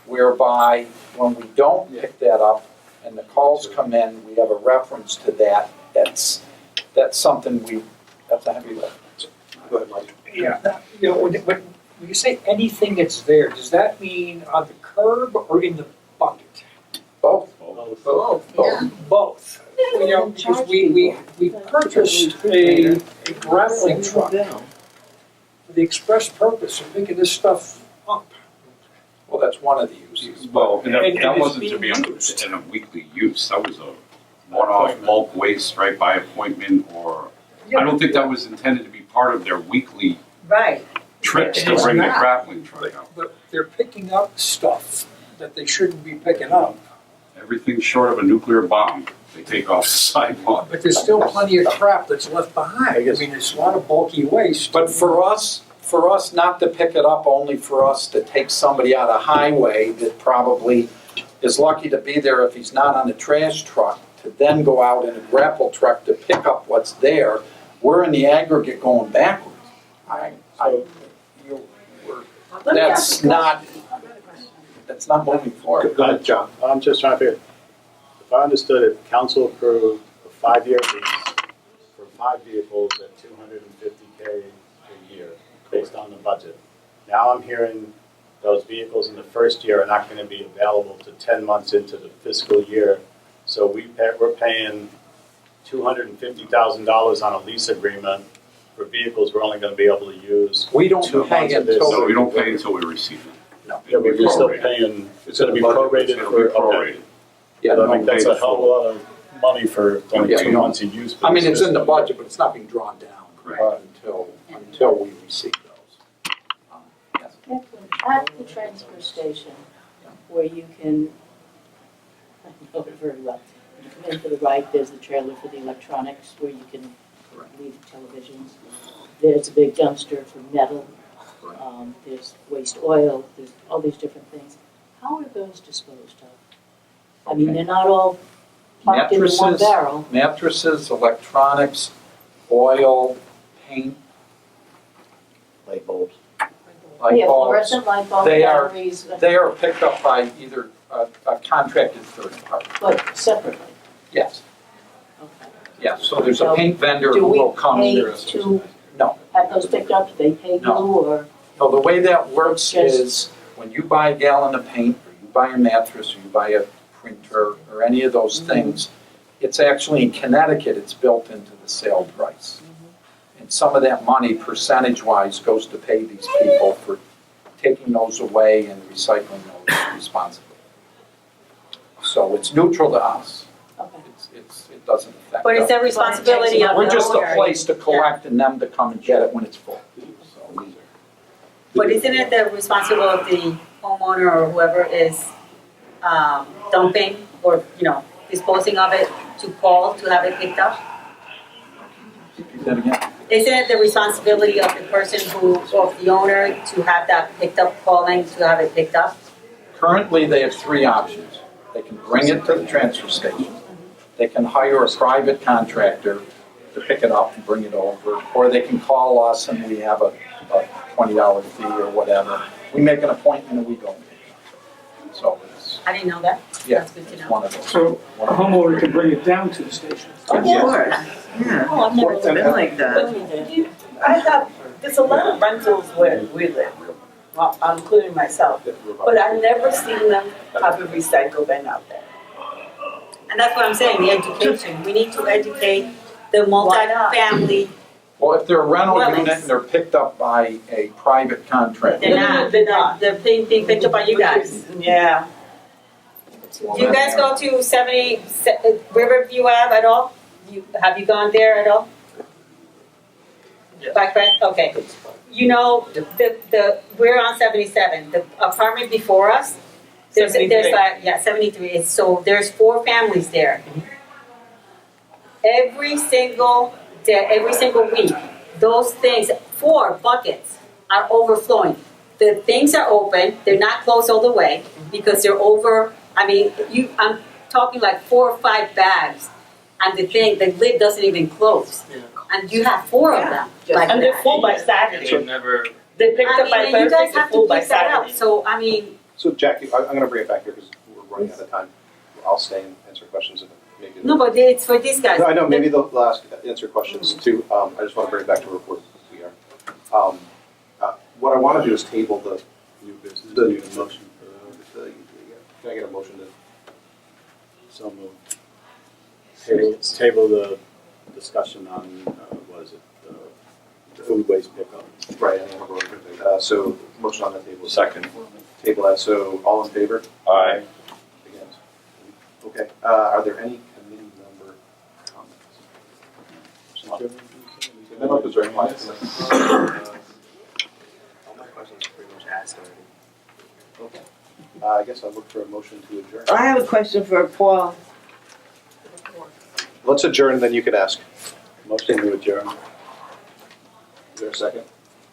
whereby when we don't pick that up and the calls come in, we have a reference to that, that's something that's a heavy lift. Go ahead, Mike. Yeah, you know, when you say anything that's there, does that mean on the curb or in the bucket? Both. Both. You know, because we purchased a grappling truck for the express purpose of picking this stuff up. Well, that's one of the uses. Well, and And that it's wasn't to being be used. in a weekly use. That was a one-off bulk waste, right, by appointment, or, I don't think that was intended to be part of their weekly Right. trips to It's bring the not. grappling truck out. But they're picking up stuff that they shouldn't be picking up. Everything short of a nuclear bomb, they take off the sidewalk. But there's still plenty of crap that's left behind. I mean, there's a lot of bulky waste. But for us not to pick it up, only for us to take somebody out of highway that probably is lucky to be there if he's not on a trash truck, to then go out in a grapple truck to pick up what's there, we're in the aggregate going backwards. That's not moving forward. Go ahead, John. I'm just trying to figure, if I understood it, council approved a 5-year lease for 5 vehicles at $250K a year based on the budget. Now I'm hearing those vehicles in the first year are not going to be available to 10 months into the fiscal year. So we're paying $250,000 on a lease agreement for vehicles we're only going to be able to use. We don't 2 pay months of this. until- No, we don't pay until we receive it. No. Yeah, but you're still Prorated. paying, it's going to be prorated It'll for, be okay. prorated. Yeah, I no, think that's a hell of a lot of money for only Yeah, 2 no. months of use. I mean, it's in the budget, but it's not being drawn down Correct. until we receive those. Yes. At the transfer station, where you can, I know it very well, when you come in to the right, there's the trailer for the electronics, where you can leave televisions. There's a big dumpster for metal, there's waste oil, there's all these different things. How are those disposed of? I mean, they're not all parked in one barrel. Mattresses, electronics, oil, paint, Light bulbs. light Yeah, bulbs. fluorescent light bulbs, They are- batteries, They are picked up by either a contracted third party. but separately. Yes, Okay. yes. So there's a So paint vendor do who we will come pay here. to- No. Have those picked up, do they pay you No. or? So the way that works Yes. is when you buy a gallon of paint, or you buy a mattress, or you buy a printer, or any of those things, it's actually in Connecticut, it's built into the sale price. And some of that money, percentage-wise, goes to pay these people for taking those away and recycling those responsibly. So it's neutral to us. Okay. It doesn't affect But it's us. their responsibility of the owner. We're just a place to collect and them to come and get it when it's full. So, But isn't it the responsibility of the homeowner or whoever is dumping or, disposing of it to call to have it picked up? repeat that again? Isn't it the responsibility of the person of the owner to have that picked up, calling to have it picked up? Currently, they have 3 options. They can bring it to the transfer station. They can hire a private contractor to pick it up and bring it over, or they can call us and we have a $20 fee or whatever. We make an appointment and we go. So it's, I didn't know that. yeah, That's good to it's know. one of those. So a homeowner can bring it down to the station. Of course, yeah. Oh, I've never It's been like that. I have, there's a lot of rentals where we live, well, including myself, but I've never seen them have a recycle bin out there. And that's what I'm saying, the education. We need to educate the Why not? multi-family. Well, if they're a rental Well, unit and they're picked up by a private contractor, They're not. They're not. They're being picked up by you guys. Yeah. Do you guys go to 70 Riverview Ave at all? Have you gone there at all? Yes. Back then? Okay. We're on 77. The apartment before us, there's 73. like, 73. So there's 4 families there. Every single day, every single week, those things, 4 buckets are overflowing. The things are open, they're not closed all the way because they're over, I'm talking like 4 or 5 bags. And the lid doesn't even close. Yeah. And you have 4 of them. Like And they're that. full by Saturday. They never, They picked up by you Thursday, guys they're have full to by pick that up. Saturday. So, So Jackie, I'm gonna bring it back here because we're running out of time. I'll stay and answer questions if maybe. no, but it's for these guys. No, I know, maybe they'll ask, answer questions too. I just want to bring it back to a report we are. What I want to do is table the New business, The- need a motion for that. can I get a motion to? So moved. Table the discussion on, what is it, the food waste pickup. Right, so motion on the table. Second. Table that, so all in favor? Aye. Against? Okay, are there any committee Menlo is very quiet. All my questions are pretty much asked already. Okay. I guess I'll look for a motion to adjourn. I have a question for Paul. Let's adjourn, then you can ask. Motion to adjourn. Is there a second?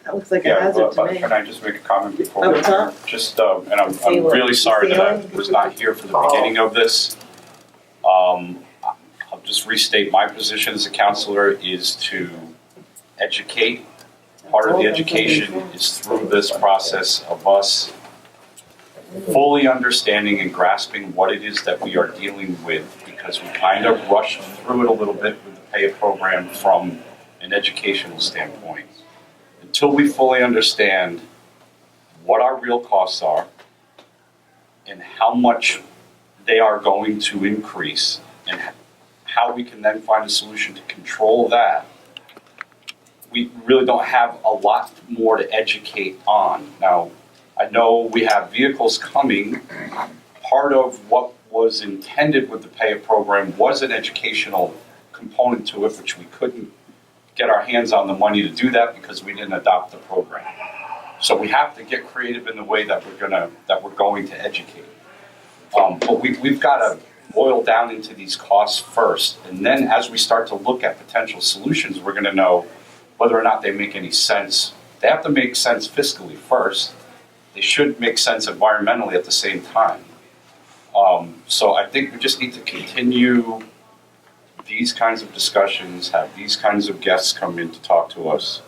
That looks like a Yeah, hazard to but me. can I just make a comment before we Uh-huh. adjourn? Just, and I'm really sorry that I was not here for the beginning of this. I'll just restate my position as a counselor is to educate. Part of the education is through this process of us fully understanding and grasping what it is that we are dealing with, because we kind of rushed through it a little bit with the PAYA program from an educational standpoint. Until we fully understand what our real costs are and how much they are going to increase and how we can then find a solution to control that, we really don't have a lot more to educate on. Now, I know we have vehicles coming. Part of what was intended with the PAYA program was an educational component to it, which we couldn't get our hands on the money to do that because we didn't adopt the program. So we have to get creative in the way that we're going to educate. But we've got to boil down into these costs first, and then as we start to look at potential solutions, we're going to know whether or not they make any sense. They have to make sense fiscally first. They should make sense environmentally at the same time. So I think we just need to continue these kinds of discussions, have these kinds of guests come in to talk to us.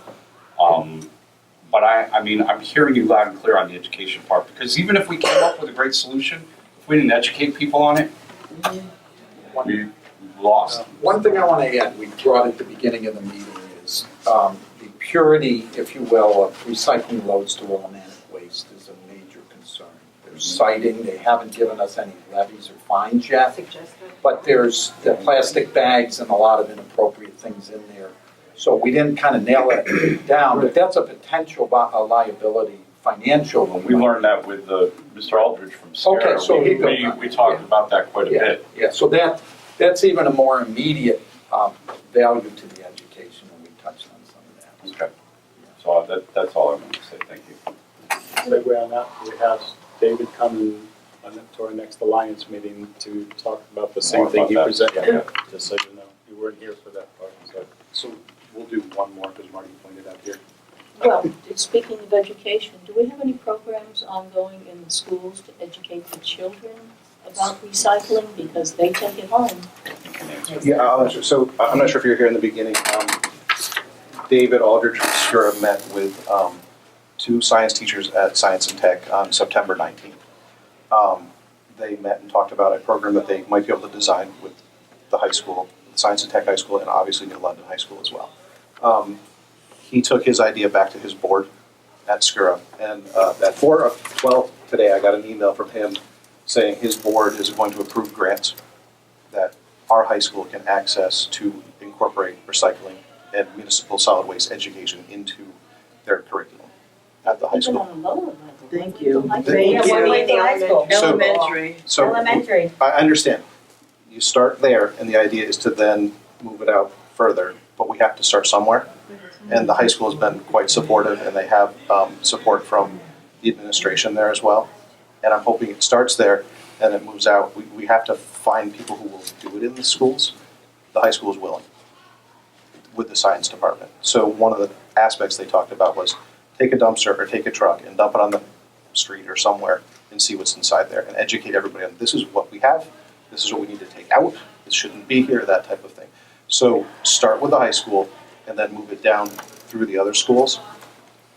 But I mean, I'm hearing you loud and clear on the education part, because even if we came up with a great solution, if we didn't educate people on it, we lost. One thing I want to add, we brought at the beginning of the meeting, is the purity, if you will, of recycling loads to automatic waste is a major concern. There's citing, they haven't given us any levies or fines yet, but there's the plastic bags and a lot of inappropriate things in there. So we didn't kind of nail it down, but that's a potential liability, financial. We learned that with Mr. Aldridge from Sierra. Okay, so we talked about that quite a bit. Yeah, so that's even a more immediate value to the education, and we touched on some of that. Okay. So that's all I want to say. Thank you. Segue on that, we have David coming to our next Alliance meeting to talk about the same More thing he about that. presented, just so you know. You weren't here for that part, so. So we'll do one more because Marty pointed out here. Well, speaking of education, do we have any programs ongoing in the schools to educate the children about recycling, because they take it home? Yeah, I'll answer. So I'm not sure if you're here in the beginning. David Aldridge from Skura met with two science teachers at Science and Tech on September 19th. They met and talked about a program that they might be able to design with the high school, Science and Tech High School, and obviously New London High School as well. He took his idea back to his board at Skura, and at 4:12 today, I got an email from him saying his board is going to approve grants that our high school can access to incorporate recycling and municipal solid waste education into their curriculum at the high Even school. on a lower level. Thank you. Like Thank Yeah, you. what way the high school? Elementary. So Elementary. I understand. You start there, and the idea is to then move it out further, but we have to start somewhere. And the high school has been quite supportive, and they have support from the administration there as well. And I'm hoping it starts there and it moves out. We have to find people who will do it in the schools. The high school is willing with the science department. So one of the aspects they talked about was take a dumpster or take a truck and dump it on the street or somewhere and see what's inside there and educate everybody on this is what we have, this is what we need to take out, this shouldn't be here, that type of thing. So start with the high school and then move it down through the other schools.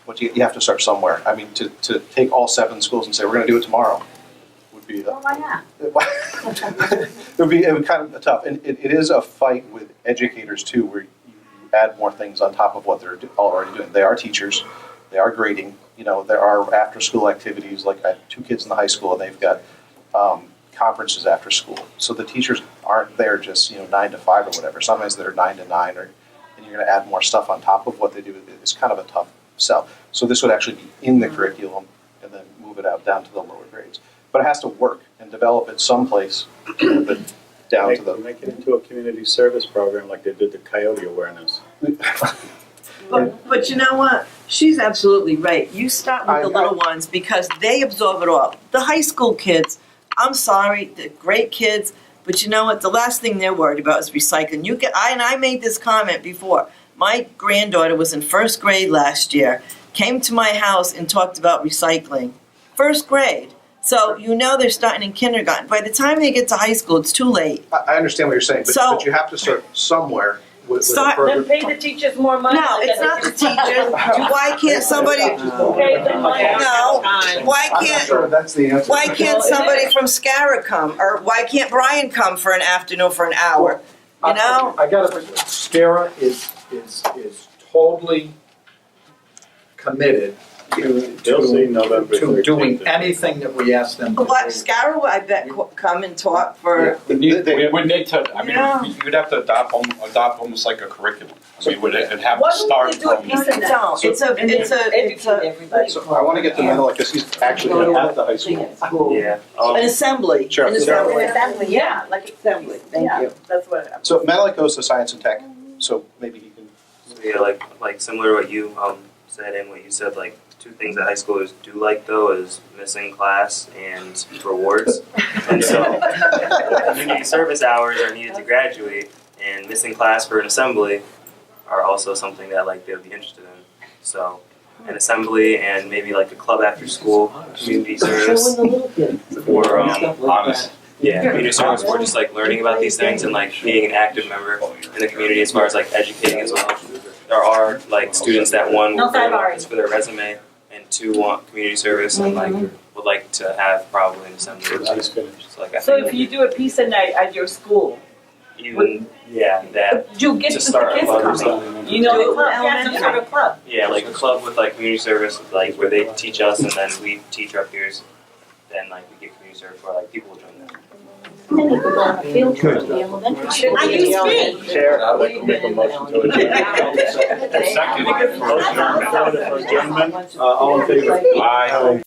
But you have to start somewhere. I mean, to take all 7 schools and say, we're going to do it tomorrow would be, Well, why not? it would be kind of tough. And it is a fight with educators too, where you add more things on top of what they're already doing. They are teachers, they are grading, there are after-school activities. Like I have 2 kids in the high school and they've got conferences after school. So the teachers aren't there just 9 to 5 or whatever. Sometimes they're 9 to 9, and you're going to add more stuff on top of what they do. It's kind of a tough sell. So this would actually be in the curriculum and then move it out down to the lower grades. But it has to work and develop it someplace to move it down to the. Make it into a community service program like they did the coyote awareness. But you know what? She's absolutely right. You start with the I- little ones because they absorb it all. The high school kids, I'm sorry, they're great kids, but you know what? The last thing they're worried about is recycling. I made this comment before. My granddaughter was in first grade last year, came to my house and talked about recycling. First grade. So you know they're starting in kindergarten. By the time they get to high school, it's too late. I understand what you're saying, So- but you have to start somewhere with a Start- program. Then pay the teachers more money. No, it's not the teachers. Why can't somebody? Pay them money. No. Why I'm not can't? sure that's the answer. Why can't somebody from Scara come, or why can't Brian come for an afternoon for an hour? You know? I gotta, Scara is totally committed They'll see November to doing 13th. anything that we ask them to do. What Scara, I bet, come and talk for. We need to, I Yeah. mean, you'd have to adopt almost like a curriculum. I mean, it'd have Why to don't start we do a from. piece of that? No, it's a, So I want to get to Menlo because he's actually at the high school. Yeah. an assembly. Sure. An assembly. Assembly, yeah, like Assembly, thank yeah, you. that's what it. So Menlo goes to science and tech, so maybe he can. Yeah, like similar to what you said and what you said, like two things that high schoolers do like though is missing class and rewards. And so community service hours are needed to graduate, and missing class for an assembly are also something that like they'll be interested in. So an assembly and maybe like a club after school community service or Honest. yeah, community service or just like learning about these things and like being an active member in the community as far as like educating as well. There are like students that one will go to office for their resume and two want community service and like would like to have probably an assembly. So like I So think if you do a pizza night at your school, even that you get to the start a kids club or coming. something. You know, Do the club, it yeah, some sort of club. Yeah, like a club with like community service, like where they teach us and then we teach our peers. Then like we get community service where like people will join that. Then you could go on a field trip to the elementary school. I can speak. Chair, I'd like to make a motion to adjourn. Second. Motion for adjournment. All in favor? Aye.